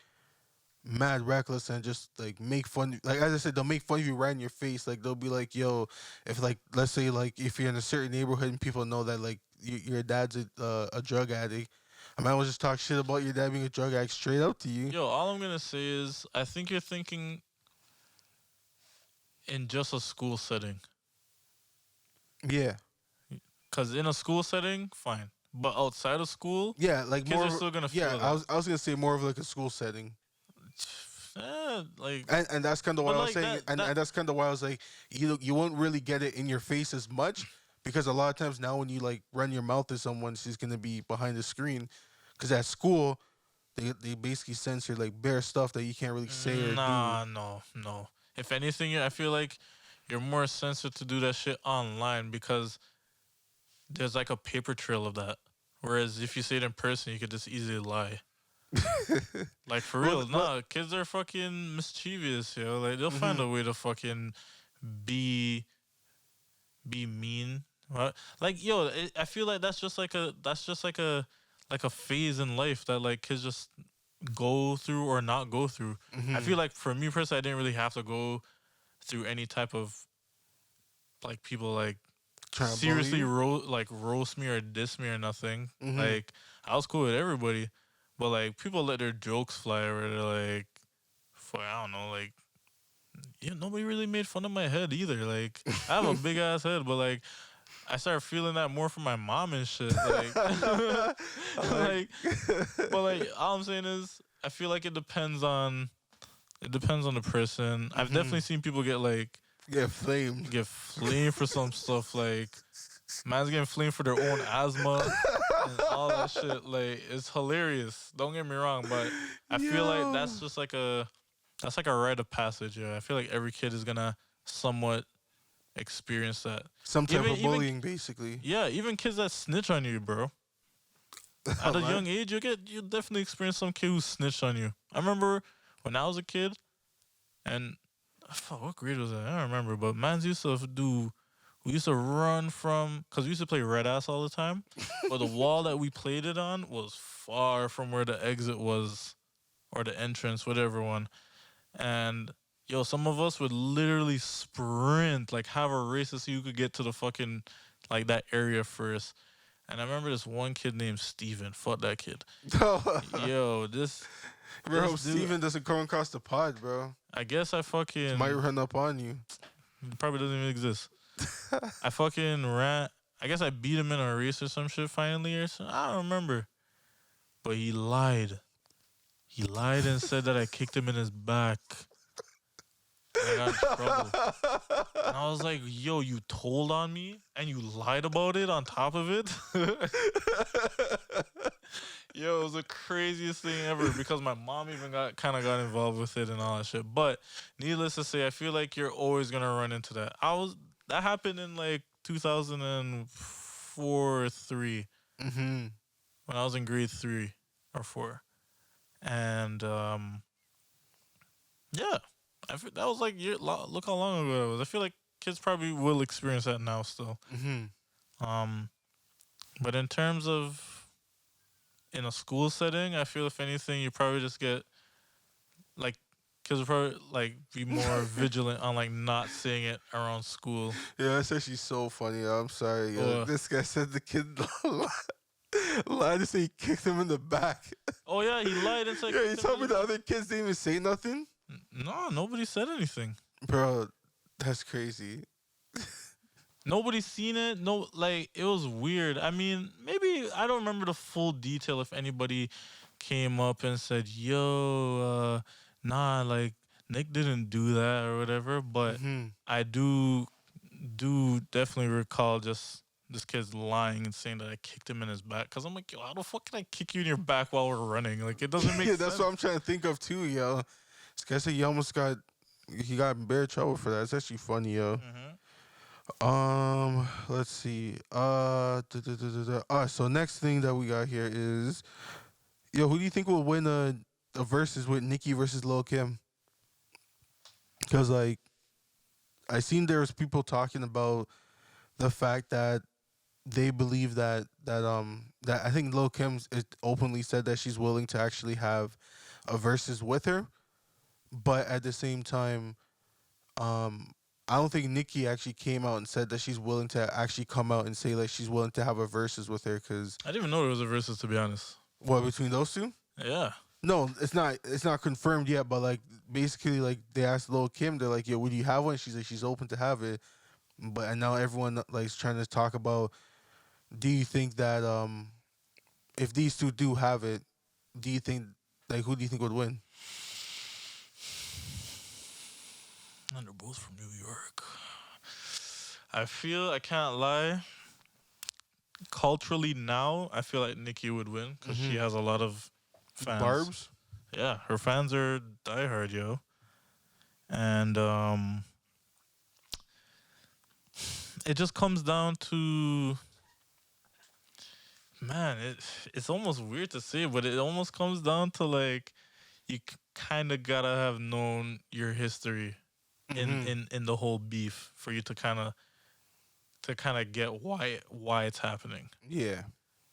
mad reckless and just like make fun. Like as I said, they'll make fun of you right in your face. Like they'll be like, "Yo, if like let's say like if you're in a certain neighborhood and people know that like your dad's a drug addict, I might will just talk shit about your dad being a drug addict straight up to you." Yo, all I'm gonna say is I think you're thinking in just a school setting. Yeah, Cause in a school setting, fine. But outside of school, yeah, like kids more. are Of, still gonna yeah, feel I that. was gonna say more of like a school setting. Like, And that's kind of why but I was like saying, that, and that's kind of why I was like, you won't really get it in your face as much because a lot of times now when you like run your mouth to someone, she's gonna be behind the screen, because at school they basically censor like bare stuff that you can't really say or do. nah, no. If anything, I feel like you're more sensitive to do that shit online because there's like a paper trail of that. Whereas if you say it in person, you could just easily lie. Like for real, nah, kids are fucking mischievous, yo. Like they'll find a way to fucking be mean. What? Like yo, I feel like that's just like a phase in life that like kids just go through or not go through. I feel like for me personally, I didn't really have to go through any type of like people like Trying to bully seriously you? roast me or diss me or nothing. Like I was cool with everybody, but like people let their jokes fly where they're like, fuck, I don't know, like yeah, nobody really made fun of my head either. Like I have a big ass head, but like I started feeling that more from my mom and shit. Like, like, but like all I'm saying is I feel like it depends on the person. I've definitely seen people Get flamed. get flamed for some stuff. Like man's getting flamed for their own asthma and all that shit. Like it's hilarious. Don't get me wrong, but I feel like that's like a rite of passage. Yeah, I feel like every kid is gonna somewhat experience that. Some type of Even bullying, basically. yeah, even kids that snitch on you, bro. At a young age, you definitely experience some kid who snitched on you. I remember when I was a kid, and fuck, what grade was that? I don't remember, but mans used to do. We used to run from because we used to play red ass all the time, but the wall that we played it on was far from where the exit was, or the entrance, whatever one. And yo, some of us would literally sprint, like have a race to see who could get to the fucking like that area first. And I remember this one kid named Steven. Fuck that kid. Yo, Bro, this dude, Steven doesn't come across the pod, bro. I guess I fucking Might run up on you. probably doesn't even exist. I fucking ran. I guess I beat him in a race or some shit finally or something. I don't remember. But he lied. He lied and said that I kicked him in his back. And I got in trouble. And I was like, yo, you told on me and you lied about it on top of it? Yo, it was the craziest thing ever because my mom even got involved with it and all that shit. But needless to say, I feel like you're always gonna run into that. That happened in like 2004 or 3 when I was in grade 3 or 4. And yeah, that was like look how long ago it was. I feel like kids probably will experience that now still. But in terms of in a school setting, I feel if anything, you probably just get like kids will probably like be more vigilant on like not saying it around school. Yeah, that's actually so funny. Yo. I'm sorry. Yo. What? This guy said the kid lied to say he kicked him in the back. Oh yeah, he lied and said. Yeah, you told me the other kids didn't even say nothing? No, nobody said anything. Bro, that's crazy. Nobody seen it. No, like it was weird. I mean, maybe I don't remember the full detail. If anybody came up and said, "Yo, nah, like Nick didn't do that" or whatever. But I do definitely recall just this kid's lying and saying that I kicked him in his back. Cause I'm like, yo, how the fuck can I kick you in your back while we're running? Like it doesn't make Yeah, sense. that's what I'm trying to think of too, yo. This guy said he got in bare trouble for that. It's actually funny, yo. Let's see. All right, so next thing that we got here is, yo, who do you think will win a versus with Nicki versus Lil Kim? Because like, I seen there was people talking about the fact that they believe that I think Lil Kim openly said that she's willing to actually have a versus with her, but at the same time, I don't think Nicki actually came out and said that she's willing to actually come out and say like she's willing to have a versus with her. Cause I didn't even know there was a versus, to be honest. what between those two? Yeah. No, it's not. It's not confirmed yet. But like basically, like they asked Lil Kim, they're like, "Yo, would you have one?" She's like, she's open to have it. But and now everyone like is trying to talk about. Do you think that if these two do have it, do you think like who do you think would win? And they're both from New York. I feel, I can't lie, culturally now, I feel like Nicki would win because she has a lot of fans. Barbs. Yeah, her fans are diehard, yo. And it just comes down to, man, it's almost weird to say, but it almost comes down to like you kind of gotta have known your history in the whole beef for you to kind of get why it's happening. Yeah.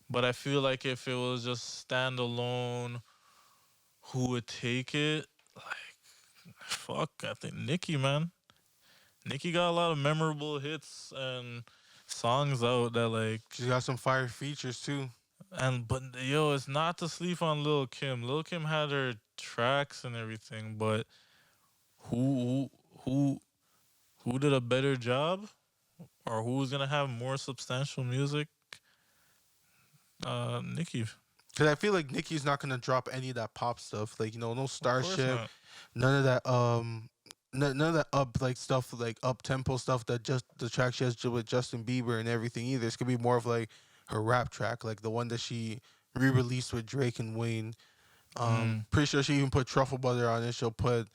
But I feel like if it was just standalone, who would take it? Like, fuck, I think Nicki, man. Nicki got a lot of memorable hits and songs out that like, She's got some fire features too. and but yo, it's not to sleep on Lil Kim. Lil Kim had her tracks and everything, but who who who did a better job, or who's gonna have more substantial music? Nicki. Cause I feel like Nicki's not gonna drop any of that pop stuff. Like no Of course Starship, not. none of that none of that up like stuff like up tempo stuff that just the track she has with Justin Bieber and everything either. It's gonna be more of like her rap track, like the one that she re-released with Drake and Wayne. Pretty sure she even put truffle butter on it. She'll put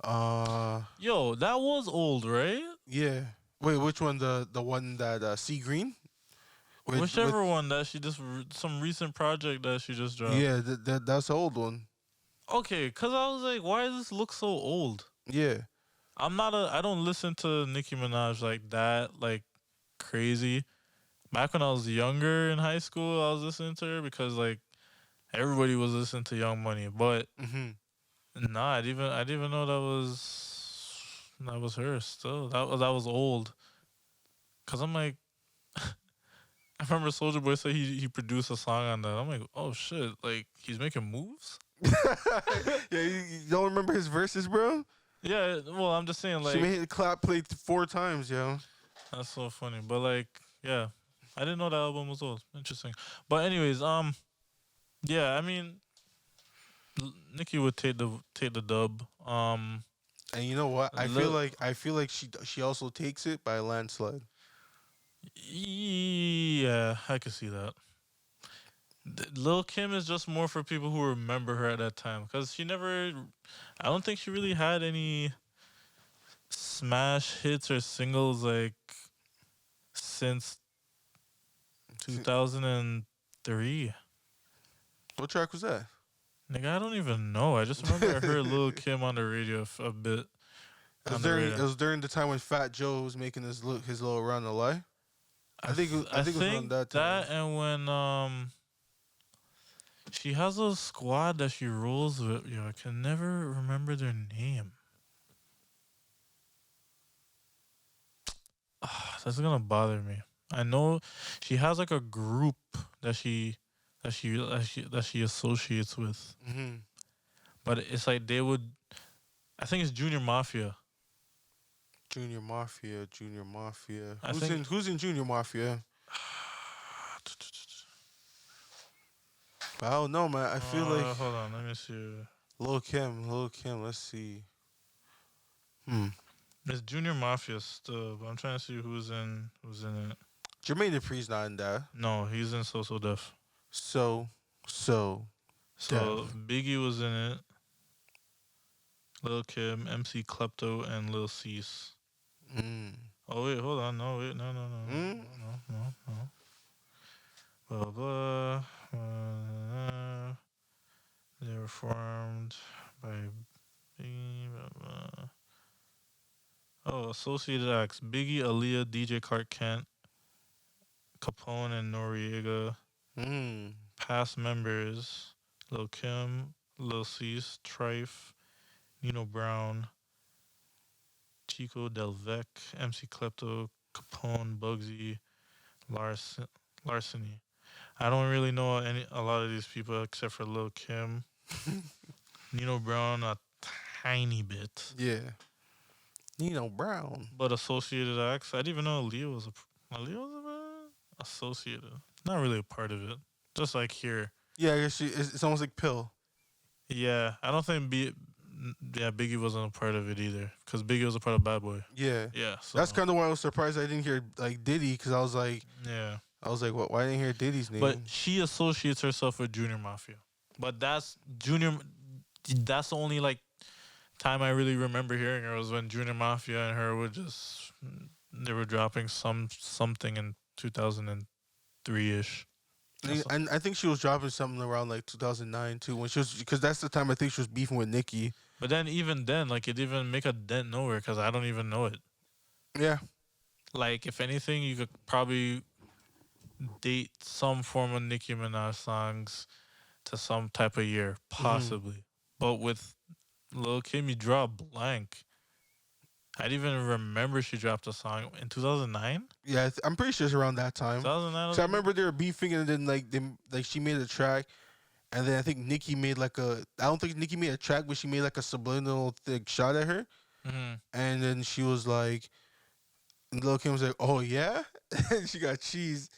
Yo, that was old, right? yeah. Wait, which one? The one that Sea Green? Whichever one that she just some recent project that she just dropped. Yeah, that's the old one. Okay, cause I was like, why does this look so old? Yeah. I don't listen to Nicki Minaj like that, like crazy. Back when I was younger in high school, I was listening to her because like everybody was listening to Young Money. But nah, I didn't even know that was her. Still, that was old. Cause I'm like, I remember Soldier Boy said he produced a song on that. I'm like, oh shit, like he's making moves. Yeah, you don't remember his verses, bro? Yeah, well, I'm just saying, like, She made the clap play 4 times, yo. that's so funny. But like, yeah, I didn't know that album was old. Interesting. But anyways, yeah, I mean, Nicki would take the dub. And you know what? I Lil- feel like she also takes it by a landslide. Yeah, I could see that. Lil Kim is just more for people who remember her at that time because I don't think she really had any smash hits or singles like since 2003. What track was that? Nigga, I don't even know. I just remember I heard Lil Kim on the radio a bit. It was during the time when Fat Joe was making his little run. A lie. I think it was around that time. That and when she has a squad that she rolls with. Yo, I can never remember their name. That's gonna bother me. I know she has like a group that she associates with, but it's like they would. I think it's Junior Mafia. Junior Mafia. I think Who's in Junior Mafia? I don't know, man. I feel like hold on, let me see. Lil Kim. Let's see. It's Junior Mafia still, but I'm trying to see who's in it. Jermaine Dupri's not in that. No, he's in So Def. So Def. Biggie was in it. Lil Kim, MC Klepto, and Lil Cease. Oh wait, hold on. No, wait, no. Blah blah. They were formed by Biggie. Blah, blah. Oh, associated acts: Biggie, Aaliyah, DJ Clark Kent, Capone, and Noriega. Past members: Lil Kim, Lil Cease, Trife, Nino Brown, Chico Del Vec, MC Klepto, Capone, Bugsy, Larceny. I don't really know a lot of these people except for Lil Kim. Nino Brown a tiny bit, Yeah. Nino Brown. but Associated Acts. I didn't even know Leo was associated. Not really a part of it. Just like here. Yeah, I guess it's almost like Pill. Yeah, I don't think Biggie wasn't a part of it either, because Biggie was a part of Bad Boy. Yeah. Yeah, so That's kind of why I was surprised I didn't hear like Diddy, because I was like, yeah. what? Why didn't I hear Diddy's name? But she associates herself with Junior Mafia. But that's Junior. That's the only like time I really remember hearing her was when Junior Mafia and her would just they were dropping something in 2003 ish. And I think she was dropping something around like 2009 too, when she was, because that's the time I think she was beefing with Nicki. But then even then, like it didn't even make a dent nowhere because I don't even know it. Yeah. Like if anything, you could probably date some form of Nicki Minaj songs to some type of year, possibly. But with Lil Kim, you draw a blank. I didn't even remember she dropped a song in 2009. Yeah, I'm pretty sure it's around that time. 2009. So I remember they were beefing, and then like she made a track, and then I think Nicki made like a. I don't think Nicki made a track, but she made like a subliminal shot at her, and then she was like, Lil Kim was like, "Oh yeah," and she got cheese,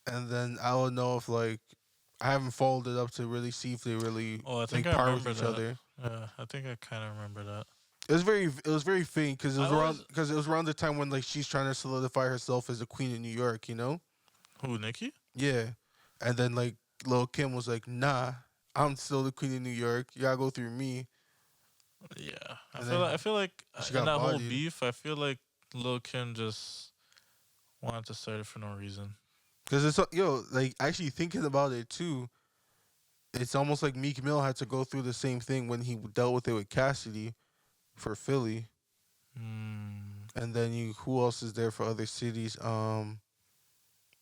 and then I don't know if like I haven't followed it up to really see if they really I think like I par with remember each that. other. Yeah, I think I kind of remember that. It was very faint because it was around the time when like she's trying to solidify herself as a queen in New York, you know? Who, Nicki? Yeah, and then like Lil Kim was like, "Nah, I'm still the queen of New York. You gotta go through me." Yeah, And I feel like she in got that whole bodied. beef, I feel like Lil Kim just wanted to start it for no reason. Because it's like actually thinking about it too. It's almost like Meek Mill had to go through the same thing when he dealt with it with Cassidy for Philly. And then who else is there for other cities? I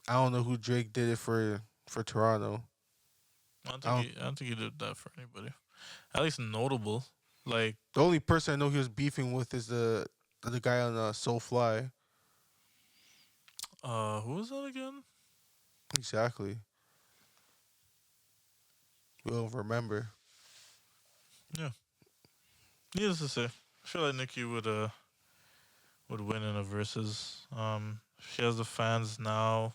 don't know who Drake did it for Toronto. I don't think he did that for anybody. At least notable. Like The only person I know he was beefing with is the guy on Soul Fly. who was that again? Exactly. We'll remember. Yeah. Needless to say, I feel like Nicki would win in a versus. She has the fans now.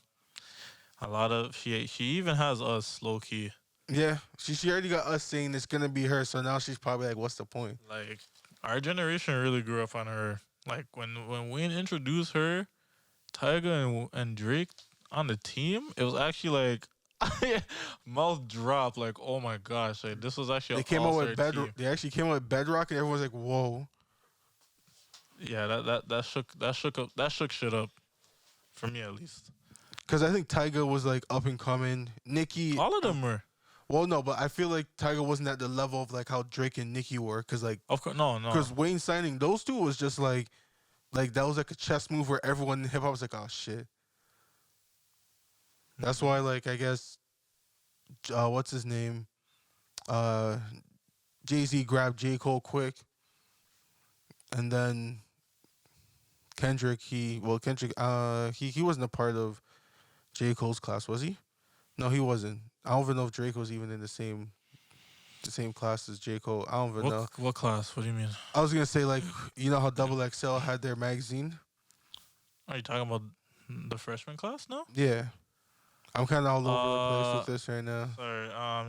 A lot of she even has us low key. Yeah, she already got us saying it's gonna be her, so now she's probably like, "What's the point?" Like our generation really grew up on her. Like when Wayne introduced her, Tyga and Drake on the team, it was actually like mouth drop. Like oh my gosh, like this was actually They came out with Bedrock. They actually came out with Bedrock, and everyone's like, "Whoa!" Yeah, that shook shit up, for me at least. Because I think Tyga was like up and coming. Nicki, All of them were. well, no, but I feel like Tyga wasn't at the level of like how Drake and Nicki were. Because like, Of course, no. because Wayne signing those two was just like that was like a chess move where everyone in hip hop was like, "Oh shit." That's why, like, I guess, what's his name? Jay-Z grabbed J. Cole quick. And then Kendrick, he wasn't a part of J. Cole's class, was he? No, he wasn't. I don't even know if Drake was even in the same class as J. Cole. I don't even know. What class? What do you mean? I was gonna say, like, you know how Double XL had their magazine? Are you talking about the freshman class? No. Yeah. I'm kind of all over the place with this right now. Sorry.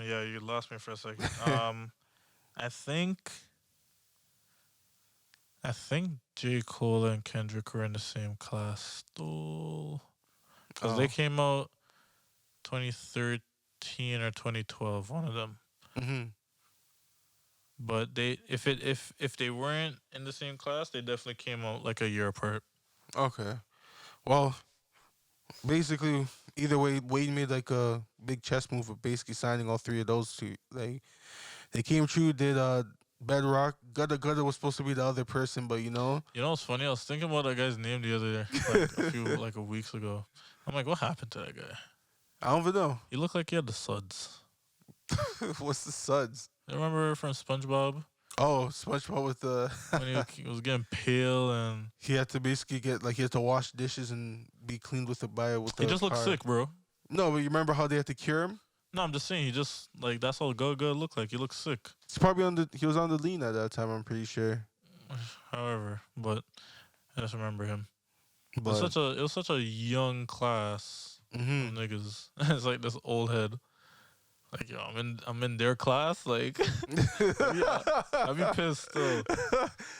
Yeah, you lost me for a second. I think J. Cole and Kendrick were in the same class still, because they came out 2013 or 2012, one of them. Mm-hmm. But if they weren't in the same class, they definitely came out like a year apart. Okay. Well, basically, either way, Wade made like a big chess move of basically signing all three of those two. They came true, did Bedrock. Gutta was supposed to be the other person, but You know what's funny? I was thinking about that guy's name the other day, like a weeks ago. I'm like, what happened to that guy? I don't even know. He looked like he had the suds. What's the suds? You remember from SpongeBob? Oh, SpongeBob with the when he was getting pale and he had to basically get like he had to wash dishes and be cleaned with the he just looked car. sick, bro. No, but you remember how they had to cure him? No, I'm just saying he just like that's all good looked like. He looked sick. He's probably he was on the lean at that time. I'm pretty sure. However, but I just remember him. But It was such a young class of niggas. It's like this old head. Like yo, I'm in their class. Like I'd be pissed though.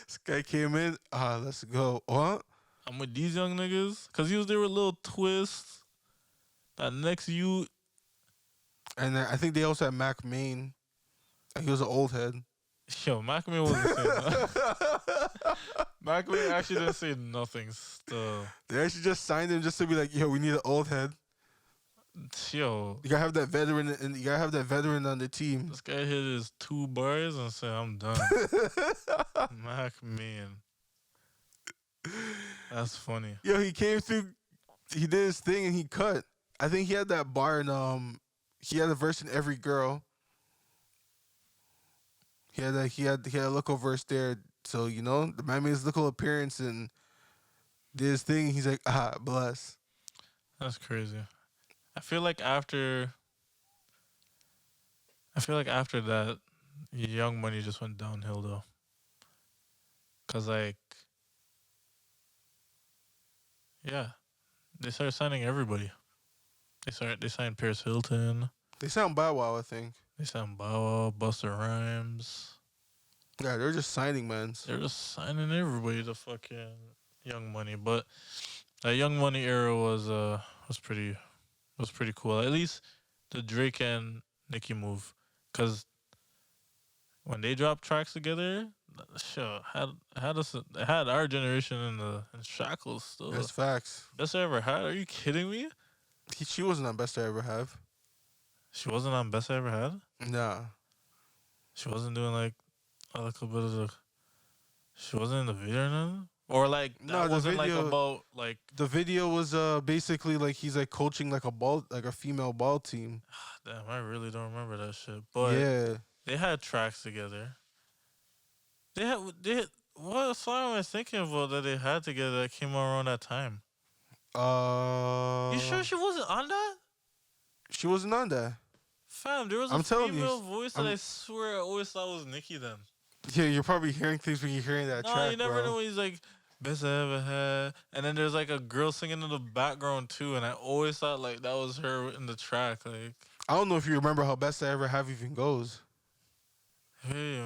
This guy came in. Let's go. What? I'm with these young niggas because he was there with Lil Twist. That next you. And then I think they also had Mac Main. He was an old head. Yo, McMahon wasn't saying that. McMahon actually didn't say nothing still. They actually just signed him just to be like, yo, we need an old head. Yo. You gotta have that veteran and you gotta have that veteran on the team. This guy hit his 2 bars and said, I'm done. McMahon. That's funny. Yo, he came through, he did his thing and he cut. I think he had that bar in he had a verse in Every Girl. He had a local verse there. So, you know, the man made his local appearance and did his thing. He's like, bless. That's crazy. I feel like after that, Young Money just went downhill though. Cause like, yeah, they started signing everybody. They signed Paris Hilton. They sound Bow Wow, I think. They signed Bow Wow, Busta Rhymes. Yeah, they're just signing, man. They're just signing everybody to fucking Young Money. But that Young Money era was pretty cool. At least the Drake and Nicki move, cause when they dropped tracks together, sure had our generation in shackles still. That's facts. Best I ever had. Are you kidding me? She wasn't on Best I Ever Have. She wasn't on Best I Ever Had. Nah. She wasn't doing like a little bit of the. She wasn't in the video or nothing? Or like that No, the wasn't video- like about like. The video was basically like he's like coaching like a female ball team. Damn, I really don't remember that shit. But Yeah. they had tracks together. They had what song am I thinking about that they had together that came around that time? You sure she wasn't on that? She wasn't on that. Fam, there was a I'm telling you, female voice that I swear I always thought was Nicki then. Yeah, you're probably hearing things when you're hearing that No, track, you never bro. know when he's like, best I ever had. And then there's like a girl singing in the background too, and I always thought like that was her in the track. Like, I don't know if you remember how Best I Ever Have even goes. hey,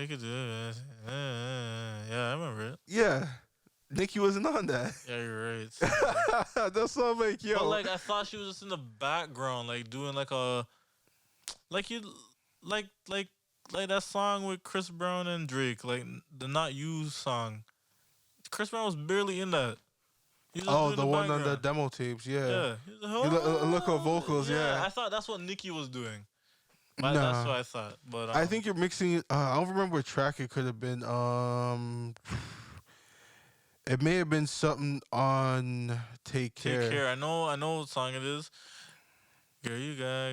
you could do it. Yeah, I remember it. Yeah. Nicki wasn't on that. Yeah, you're right. That's what I'm like, yo. But like I thought she was just in the background, like doing like a like you like that song with Chris Brown and Drake, like the Not You song. Chris Brown was barely in that. He was just doing the one on the background. demo tapes, yeah. Yeah. Look at vocals, yeah. I thought that's what Nicki was doing. But Nah. that's what I thought. But I think you're mixing it. I don't remember what track it could have been. It may have been something on Take Care. Take Care. I know what song it is. Girl, you got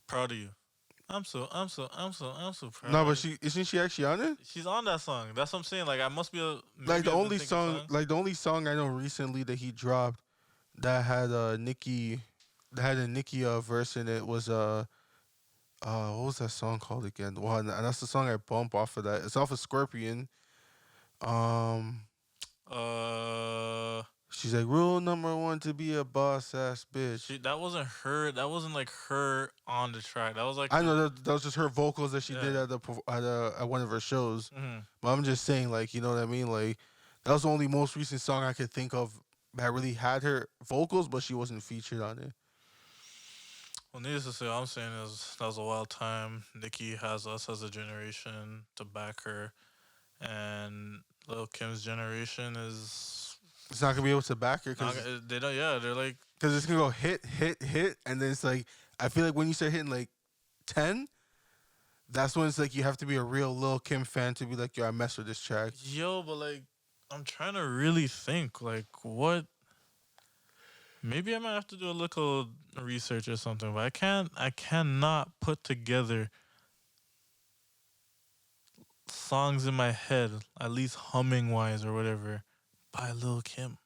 proud of you. I'm so proud. No, of but you. isn't she actually on it? She's on that song. That's what I'm saying. Like I must be Like the only song I know recently that he dropped that had a Nicki verse in it was what was that song called again? Well, and that's the song I bump off of that. It's off of Scorpion. She's like, rule number 1 to be a boss ass bitch. That wasn't her. That wasn't like her on the track. That was like I know that was just her vocals that she did at one of her shows. Mm-hmm. But I'm just saying, like, you know what I mean? Like, that was the only most recent song I could think of that really had her vocals, but she wasn't featured on it. Well, needless to say, all I'm saying is that was a wild time. Nicki has us as a generation to back her, and Lil Kim's generation is. It's not gonna be able to back her because they don't. Yeah, they're like because it's gonna go hit, and then it's like I feel like when you start hitting like 10, that's when it's like you have to be a real Lil Kim fan to be like, yo, I mess with this track. yo, but like I'm trying to really think like what. Maybe I might have to do a little research or something, but I cannot put together songs in my head, at least humming wise or whatever, by Lil Kim.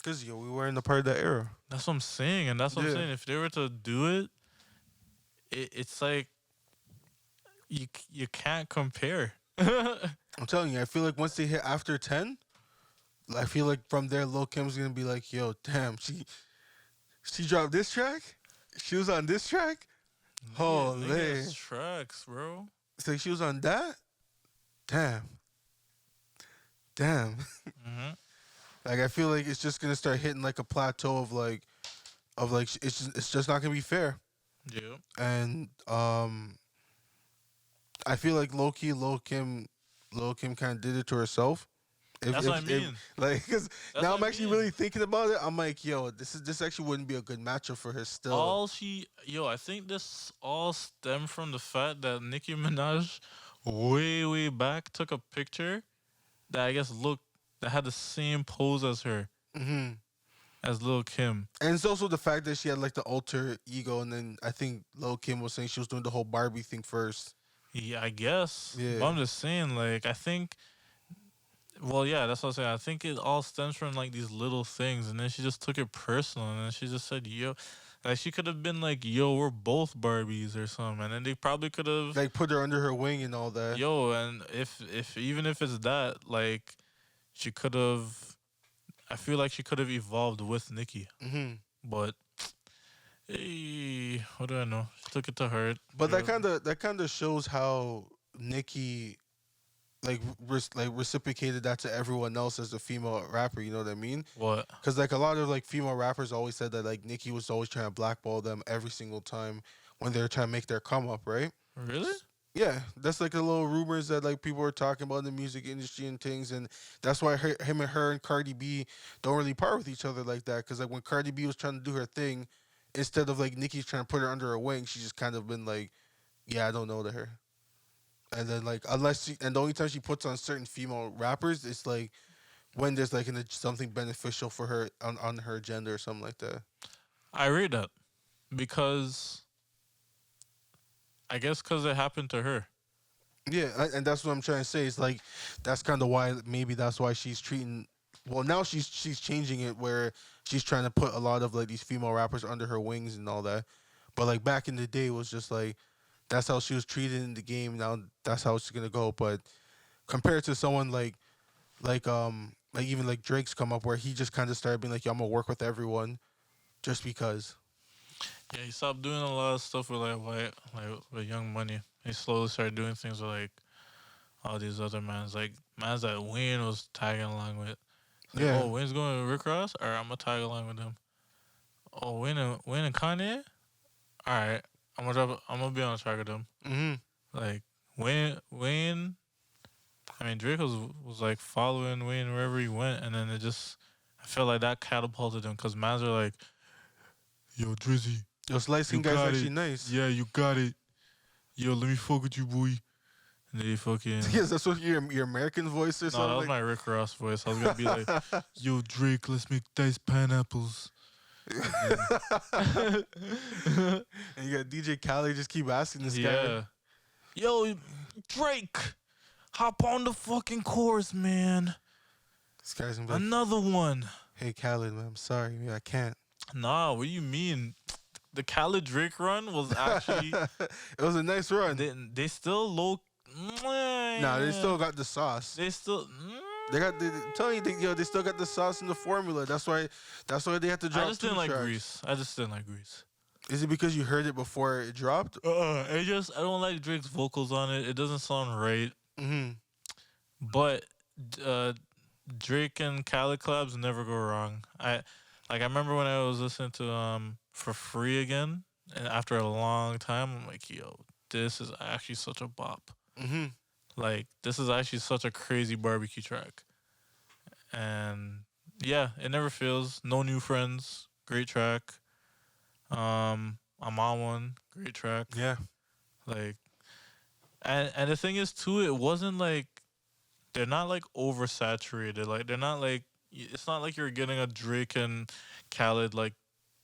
Cause we were in the part of that era. That's what I'm saying, and that's what I'm Yeah. saying. If they were to do it's like you can't compare. I'm telling you, I feel like once they hit after 10, I feel like from there, Lil Kim's gonna be like, "Yo, damn, she dropped this track, she was on this track, holy, Niggas tracks, bro. it's like she was on that, damn." Hmm. Like I feel like it's just gonna start hitting like a plateau of like it's just not gonna be fair, Yeah. and I feel like low key Lil Kim kind of did it to herself. That's what I mean. Like, because That's now what I'm I actually mean. really thinking about it. I'm like, yo, this actually wouldn't be a good matchup for her still. I think this all stemmed from the fact that Nicki Minaj, way back, took a picture that I guess that had the same pose as her, Hmm. as Lil Kim. And it's also the fact that she had like the alter ego, and then I think Lil Kim was saying she was doing the whole Barbie thing first. Yeah, I guess. Yeah. But I'm just saying, like, I think. Well, yeah, that's what I'm saying. I think it all stems from like these little things, and then she just took it personal, and then she just said, "Yo," like she could have been like, "Yo, we're both Barbies" or something, and then they probably could have, Like put her under her wing and all that. yo, and if even if it's that, like, she could have. I feel like she could have evolved with Nicki, Hmm. but hey, what do I know? She took it to heart. But that kind of shows how Nicki like reciprocated that to everyone else as a female rapper. You know what I mean? What? Because like a lot of like female rappers always said that like Nicki was always trying to blackball them every single time when they're trying to make their come up, right? Really? Yeah, that's like the little rumors that like people were talking about in the music industry and things, and that's why him and her and Cardi B don't really part with each other like that. Because like when Cardi B was trying to do her thing, instead of like Nicki's trying to put her under her wing, she just kind of been like, "Yeah, I don't know to her." And then like and the only time she puts on certain female rappers, it's like when there's like something beneficial for her on her agenda or something like that. I read that because I guess because it happened to her. Yeah, and that's what I'm trying to say. It's like that's kind of why maybe that's why she's treating. Well, now she's changing it where she's trying to put a lot of like these female rappers under her wings and all that. But like back in the day, it was just like that's how she was treated in the game. Now that's how it's gonna go. But compared to someone like even like Drake's come up where he just kind of started being like, "Yo, I'm gonna work with everyone," just because. Yeah, he stopped doing a lot of stuff with with Young Money. He slowly started doing things with like all these other mans, like mans that Wayne was tagging along with. It's like, Yeah. oh, Wayne's going with Rick Ross. All right, I'm gonna tag along with him. Oh, Wayne and Kanye. All right, I'm gonna be on the track with them. Hmm. Like Wayne. I mean, Drake was like following Wayne wherever he went, and then I felt like that catapulted him because mans are like, yo, Drizzy, Those light skin you guys got actually it. nice. Yeah, you got it. Yo, let me fuck with you, boy. And they fucking. Yes, that's what your American voice or No, something. that was my Rick Ross voice. I was gonna be like, "Yo, Drake, let's make diced pineapples." And you got DJ Khaled just keep asking this guy. Yeah. Yo, Drake, hop on the fucking chorus, man. This guy's gonna be like, Another one. "Hey Khaled, man, I'm sorry, man, I can't." Nah, what do you mean? The Khaled Drake run was actually It was a nice run. they still low. Nah, they still got the sauce. They still. They got telling you, they still got the sauce in the formula. That's why they had to drop I just 2 didn't like tracks. Grease. I just didn't like Grease. Is it because you heard it before it dropped? I don't like Drake's vocals on it. It doesn't sound right. Mm-hmm. But Drake and Khaled collabs never go wrong. I remember when I was listening to For Free again, and after a long time, I'm like, yo, this is actually such a bop. Mm-hmm. Like, this is actually such a crazy barbecue track. And yeah, it never fails. No New Friends, great track. I'm on one, great track. Yeah. Like, and the thing is too, it wasn't like they're not like oversaturated. Like they're not like it's not like you're getting a Drake and Khaled like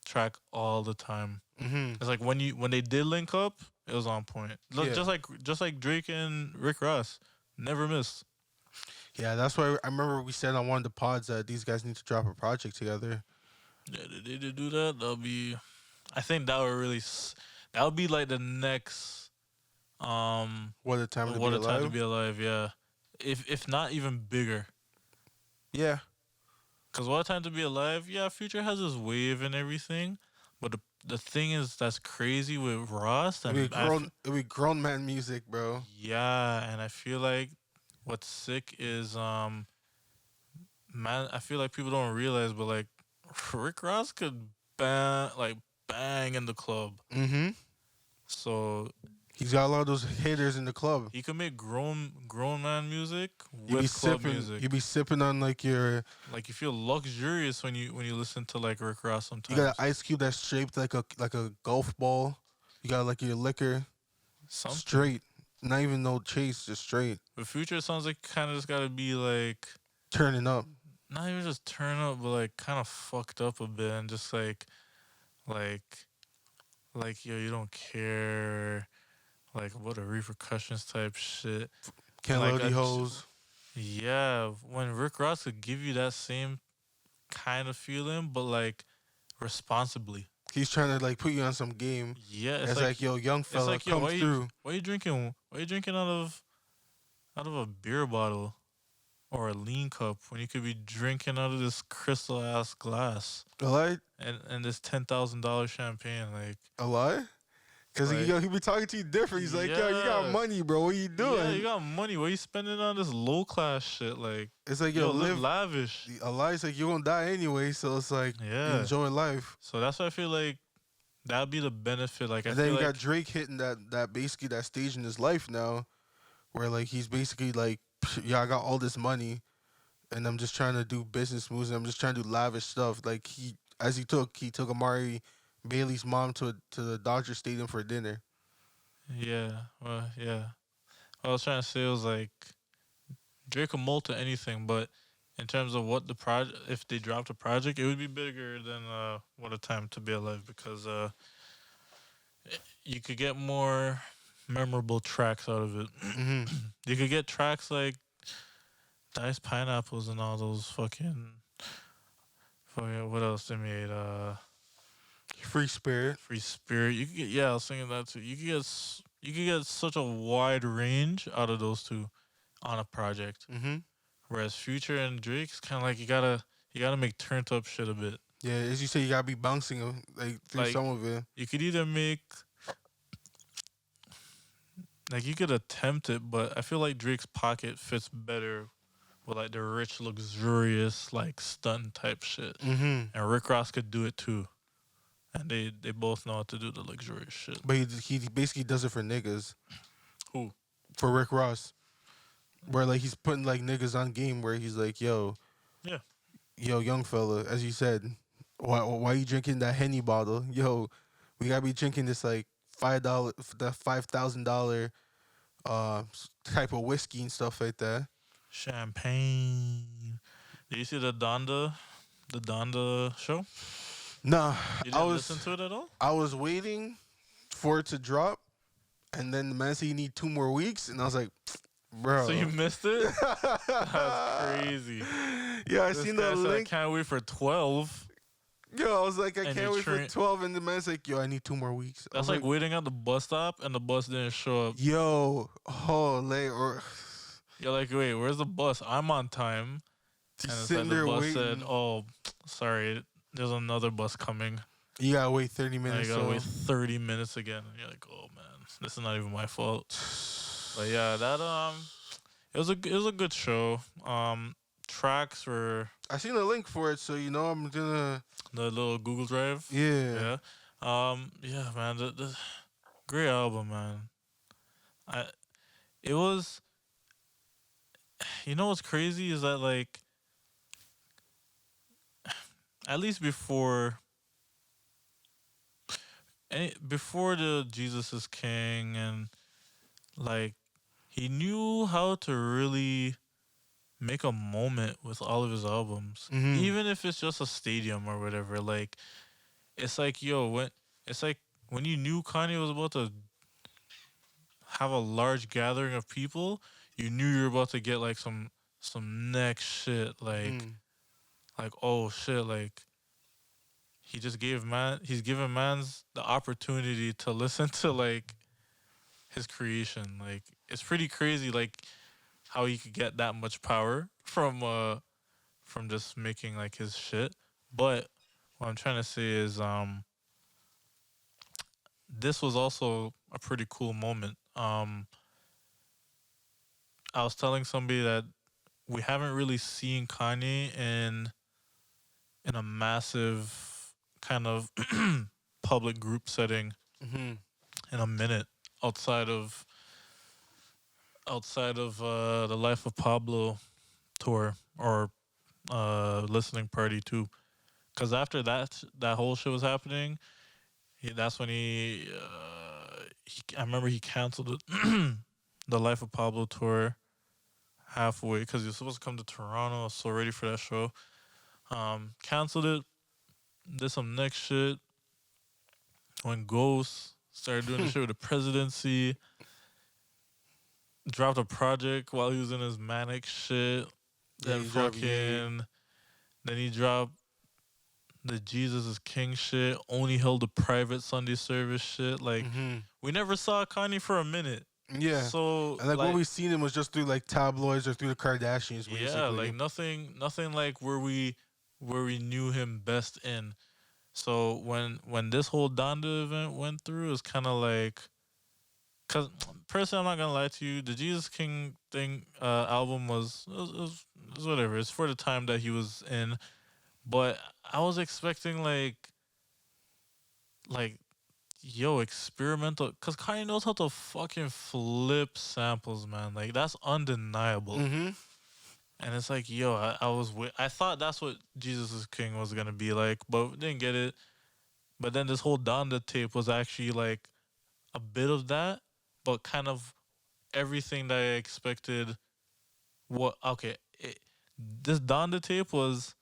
track all the time. Mm-hmm. It's like when they did link up, it was on point. Look, Yeah. just like Drake and Rick Ross, never missed. Yeah, that's why I remember we said on one of the pods that these guys need to drop a project together. Yeah, they did do that. That'll be. I think that would really. That would be like the next. What a time to What be a time to alive. be alive. Yeah, if not even bigger. Yeah. Cause what a time to be alive. Yeah, Future has his wave and everything, but the thing is that's crazy with Ross. It'd be grown man music, bro. Yeah, and I feel like what's sick is man. I feel like people don't realize, but like Rick Ross could bang in the club. Mm-hmm. So He's got a lot of those hitters in the club. he can make grown man music You be with club sipping. music. You be sipping on like your. Like you feel luxurious when you listen to like Rick Ross sometimes. You got an ice cube that's shaped like a golf ball. You got like your liquor Something. straight, not even no chase, just straight. But Future it sounds like kind of just gotta be like Turning up. not even just turn up, but like kind of fucked up a bit and just like yo, you don't care. Like what a repercussions type shit. Can't Like, load the hoes. Yeah, when Rick Ross could give you that same kind of feeling, but like responsibly. He's trying to like put you on some game. Yeah, It's like, yo, young it's fella, like yo, come through. why you drinking? Why you drinking out of a beer bottle or a lean cup when you could be drinking out of this crystal ass glass A lie? and this $10,000 champagne? Like, A lie? Because Like- he be talking to you different. He's like, yo, you got Yeah. money, bro. What you doing? yeah, you got money. What you spending on this low class shit? Like, It's like, yo, yo, live live. lavish. A lie's like, you're going to die anyway. So it's like, Yeah. enjoy life. So that's why I feel like that'd be the benefit. Like, I And then feel you like got Drake hitting that basically that stage in his life now where like he's basically like, yeah, I got all this money and I'm just trying to do business moves and I'm just trying to do lavish stuff. Like he took Amari Bailey's mom to the Dodger Stadium for dinner. yeah, well, yeah. What I was trying to say was like Drake will mold to anything, but in terms of what the project, if they dropped a project, it would be bigger than What a Time to Be Alive because you could get more memorable tracks out of it. Mm-hmm. You could get tracks like Diced Pineapples and all those fucking what else they made? Free Spirit. Free Spirit. You could get I was thinking that too. You could get such a wide range out of those two on a project. Mm-hmm. Whereas Future and Drake's kind of like you gotta make turned up shit a bit. Yeah, as you say, you gotta be bouncing like through Like- some of it. You could either make like you could attempt it, but I feel like Drake's pocket fits better with like the rich, luxurious, like stunt type shit. Mm-hmm. And Rick Ross could do it too. And they both know how to do the luxurious shit. But he basically does it for niggas. Who? For Rick Ross. Where like he's putting like niggas on game where he's like, yo, Yeah. yo, young fella, as you said, why you drinking that Henny bottle? Yo, we gotta be drinking this like $5,000 type of whiskey and stuff like that. Champagne. Did you see the Donda show? Nah, You didn't listen to it at all? I was waiting for it to drop, and then the man said you need 2 more weeks, and I was like, bro. So you missed it? That's crazy. Yeah, I This seen guy the said, link. I can't wait for 12. Yo, I was like, I And can't you wait for 12, and the man's like, yo, I need 2 more weeks. I That's was like waiting at the bus stop and the bus didn't show up. yo, holy, or You're like, wait, where's the bus? I'm on time. And it's sitting like the there bus waiting. said, oh, sorry, there's another bus coming. You gotta wait 30 And minutes. you gotta so. wait 30 minutes again. And you're like, oh man, this is not even my fault. But yeah, that it was a good show. Tracks were I seen a link for it, so you know I'm gonna. the little Google Drive. Yeah. Yeah, man, the great album, man. It was. You know what's crazy is that like, at least before the Jesus is King and like he knew how to really make a moment with all of his albums, Mm-hmm. even if it's just a stadium or whatever. Like it's like yo, it's like when you knew Kanye was about to have a large gathering of people, you knew you were about to get like some next shit. Mm. Like oh shit, like he's given man's the opportunity to listen to like his creation. Like it's pretty crazy like how he could get that much power from just making like his shit. But what I'm trying to say is this was also a pretty cool moment. I was telling somebody that we haven't really seen Kanye in a massive kind of public group setting Mm-hmm. in a minute outside of the Life of Pablo tour or listening party too. Because after that whole shit was happening, that's when I remember he canceled it, the Life of Pablo tour halfway because he was supposed to come to Toronto. I was so ready for that show. Canceled it. Did some next shit. Went ghost. Started doing the shit with the presidency. Dropped a project while he was in his manic shit. Yeah, Then he dropped Ye. then he dropped the Jesus is King shit. Only held a private Sunday service shit. Like Mm-hmm. we never saw Kanye for a minute. Yeah. So And like what we seen him was just through like tabloids or through the Kardashians, basically. yeah, like nothing like where we knew him best in. So when this whole Donda event went through, it's kind of like, cause personally, I'm not gonna lie to you, the Jesus King thing album was whatever. It's for the time that he was in, but I was expecting like yo experimental, cause Kanye knows how to fucking flip samples, man. Like that's undeniable. Mm-hmm. And it's like, yo, I thought that's what Jesus is King was gonna be like, but didn't get it. But then this whole Donda tape was actually like a bit of that, but kind of everything that I expected. What okay, this Donda tape was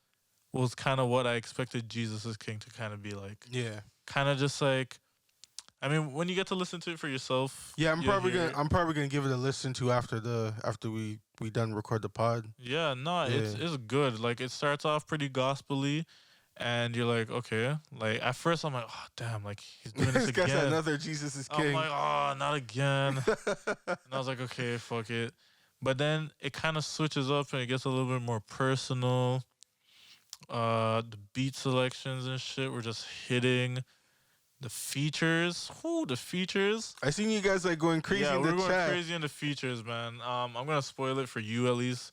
kind of what I expected Jesus is King to kind of be like. Yeah. Kind of just like, I mean, when you get to listen to it for yourself, Yeah, you'll hear it. I'm probably gonna give it a listen to after we done record the pod. Yeah, no, Yeah. it's good. Like it starts off pretty gospely, and you're like, okay. Like at first, I'm like, oh damn, like he's doing this This guy's again. another Jesus is I'm King. like, oh, not again. And I was like, okay, fuck it. But then it kind of switches up and it gets a little bit more personal. The beat selections and shit were just hitting. The features, the features. I seen you guys like going crazy Yeah, in we're the going chat. crazy in the features, man. I'm gonna spoil it for you at least.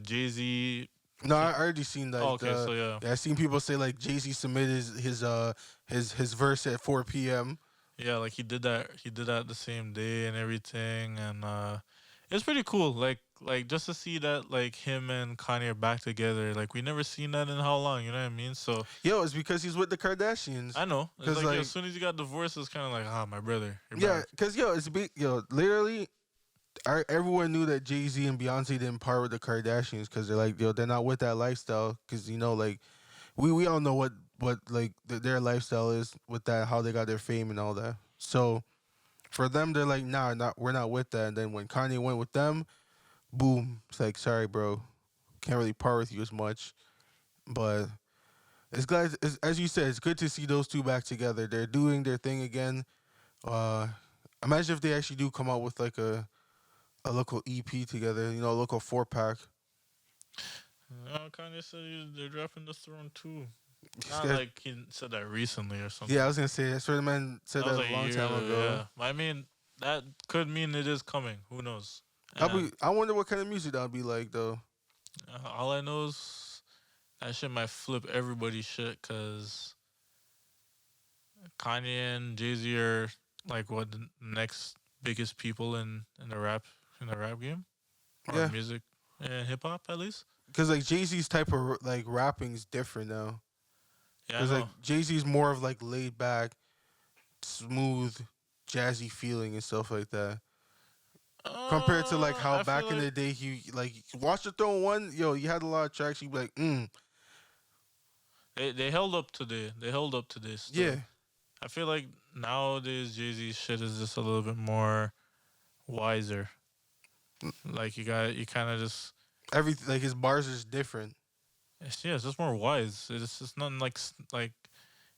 Jay-Z. No, I already seen that. Okay, so yeah. I seen people say like Jay-Z submitted his verse at 4 p.m. Yeah, like he did that the same day and everything, and it's pretty cool. Like just to see that like him and Kanye are back together. Like we never seen that in how long, you know what I mean? So Yo, it's because he's with the Kardashians. I know. It's 'Cause, like, like- as soon as he got divorced, it's kind of like, my brother. You're Yeah, back. because it's big. Literally, everyone knew that Jay-Z and Beyonce didn't part with the Kardashians because they're like, they're not with that lifestyle. Because like we all know what like their lifestyle is with that, how they got their fame and all that. So for them, they're like, we're not with that. And then when Kanye went with them, boom, it's like, sorry, bro, can't really part with you as much. But it's glad, as you said, it's good to see those two back together. They're doing their thing again. Imagine if they actually do come out with like a local EP together, a local 4-pack. Kanye said they're dropping the throne too. This Not guy- like he said that recently or something. Yeah, I was gonna say, I swear the man said that was a like long year time ago. Yeah. I mean, that could mean it is coming. Who knows? I wonder what kind of music that would be like though. All I know is that shit might flip everybody's shit because Kanye and Jay-Z are like what the next biggest people in the rap game or Yeah. music and hip hop at least. Because like Jay-Z's type of like rapping is different now. Yeah, I Because know. like Jay-Z's more of like laid back, smooth, jazzy feeling and stuff like that. compared to like how I feel back in like the day he like Watch the Throne 1, yo, you had a lot of tracks. You'd be like, they held up today. They held up today still. yeah, I feel like nowadays Jay-Z's shit is just a little bit more wiser. Like you kind of just everything like his bars is different. it's just more wise. It's just nothing like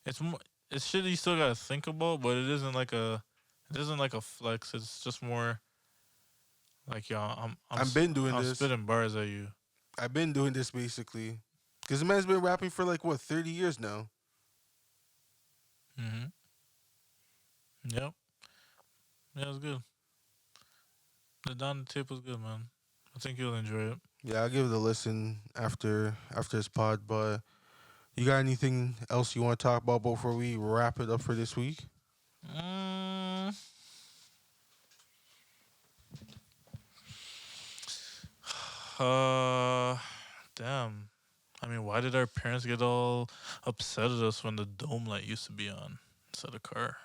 it's more it's shit you still gotta think about, but it isn't like a flex. It's just more like yo, I've been doing I'm this. spitting bars at you. I've been doing this basically because the man's been rapping for like what 30 years now. Mhm. Yep. Yeah, it was good. The Donda tape was good, man. I think you'll enjoy it. Yeah, I'll give it a listen after this pod. But you got anything else you want to talk about before we wrap it up for this week? Mm. Damn. I mean, why did our parents get all upset at us when the dome light used to be on instead of car?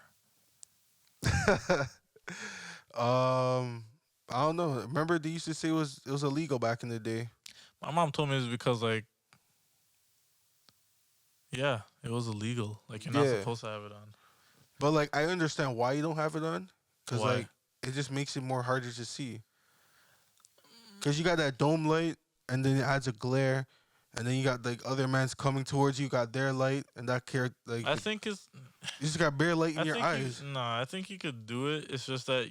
I don't know. Remember they used to say it was illegal back in the day. My mom told me it's because like, yeah, it was illegal. Like you're not Yeah. supposed to have it on. But like I understand why you don't have it on, because Why? like it just makes it more harder to see. Because you got that dome light, and then it adds a glare, and then you got like other mans coming towards you, got their light, and that like I think it's. you just got bare light in I your think eyes. I think you could do it. It's just that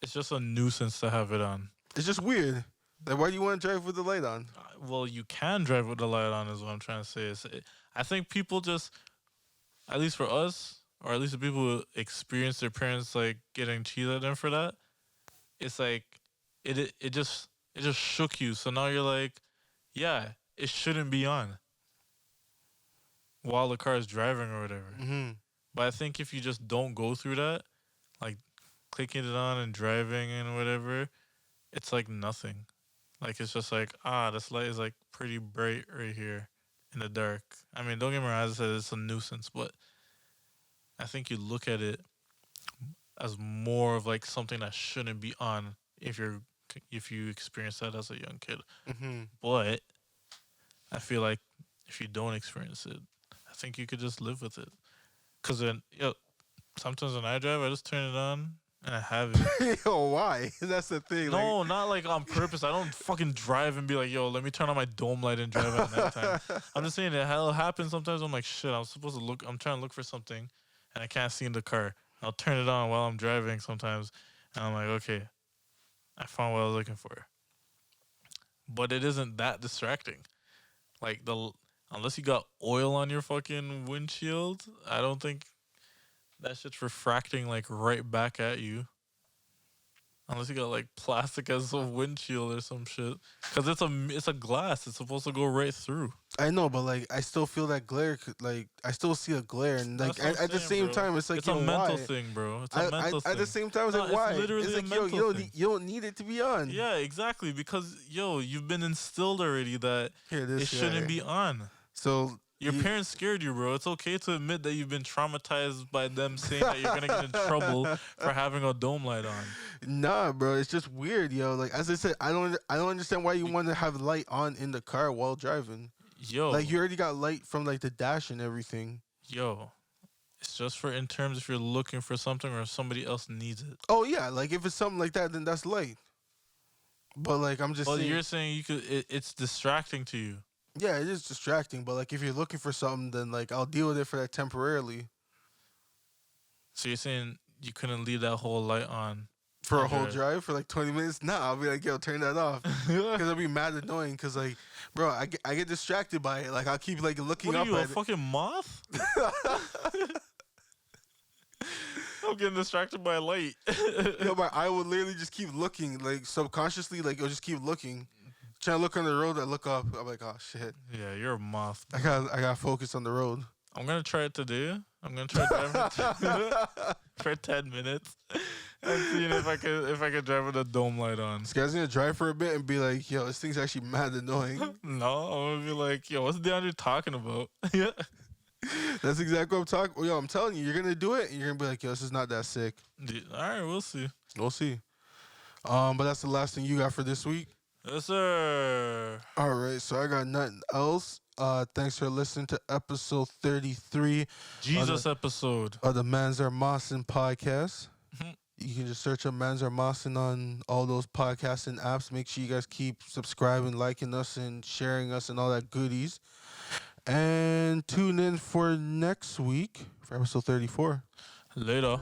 it's just a nuisance to have it on. It's just weird. Like why do you want to drive with the light on? Well, you can drive with the light on, is what I'm trying to say. I think people just, at least for us, or at least the people who experience their parents like getting cheated at them for that, it's like it just shook you. So now you're like, yeah, it shouldn't be on while the car is driving or whatever. Mm-hmm. But I think if you just don't go through that, like clicking it on and driving and whatever, it's like nothing. Like it's just like, this light is like pretty bright right here in the dark. I mean, don't get me wrong, as I said, it's a nuisance, but I think you look at it as more of like something that shouldn't be on if you experience that as a young kid. Mm-hmm. But I feel like if you don't experience it, I think you could just live with it. Cause then, sometimes when I drive, I just turn it on and I have it. Yo, why? That's the thing. No, like, not like on purpose. I don't fucking drive and be like, yo, let me turn on my dome light and drive at nighttime. I'm just saying it happens sometimes. I'm like, shit, I'm trying to look for something and I can't see in the car. I'll turn it on while I'm driving sometimes. And I'm like, okay, I found what I was looking for. But it isn't that distracting. Like unless you got oil on your fucking windshield, I don't think that shit's refracting like right back at you. Unless you got like plastic as a windshield or some shit, because it's a glass. It's supposed to go right through. I know, but like I still feel that glare. Like I still see a glare, and like That's what I'm at the saying, same bro. time, it's like It's a yo, mental why? thing, bro. It's a mental thing. At the same time, it's No, like it's why? literally It's a like yo, mental thing. you don't need it to be on. Yeah, exactly. Because you've been instilled already that Here, it shouldn't be on. So Your parents scared you, bro. It's okay to admit that you've been traumatized by them saying that you're gonna get in trouble for having a dome light on. Nah, bro, it's just weird, yo. Like as I said, I don't understand why you want to have light on in the car while driving. Yo, Like you already got light from like the dash and everything. it's just for in terms if you're looking for something or if somebody else needs it. Oh yeah, like if it's something like that, then that's light. But like I'm just Well, saying, you're saying it's distracting to you. yeah, it is distracting. But like if you're looking for something, then like I'll deal with it for that temporarily. So you're saying you couldn't leave that whole light on For a whole Okay. drive for like 20 minutes? Nah, I'll be like, yo, turn that off. Because it'll be mad annoying. Because, like, bro, I get distracted by it. Like, I'll keep, like, looking What are up you, a at it. fucking moth? I'm getting distracted by light. Yo, my eye will literally just keep looking. Like, subconsciously, like, it'll just keep looking. Trying to look on the road, I look up. I'm like, oh, shit. Yeah, you're a moth. I got to focus on the road. I'm gonna try it today. I'm gonna try driving for 10 minutes and seeing if I could drive with a dome light on. This guy's going to drive for a bit and be like, yo, this thing's actually mad annoying. No, I'm gonna be like, yo, what's DeAndre talking about? Yeah. That's exactly what I'm talking. Yo, I'm telling you, you're going to do it and you're going to be like, yo, this is not that sick. All right, we'll see. We'll see. But that's the last thing you got for this week. Yes, sir. All right, so I got nothing else. Thanks for listening to episode 33 Jesus episode. of the Mossin podcast. Mhm. You can just search up Mossin on all those podcasting apps. Make sure you guys keep subscribing, liking us, and sharing us and all that goodies. And tune in for next week for episode 34. Later.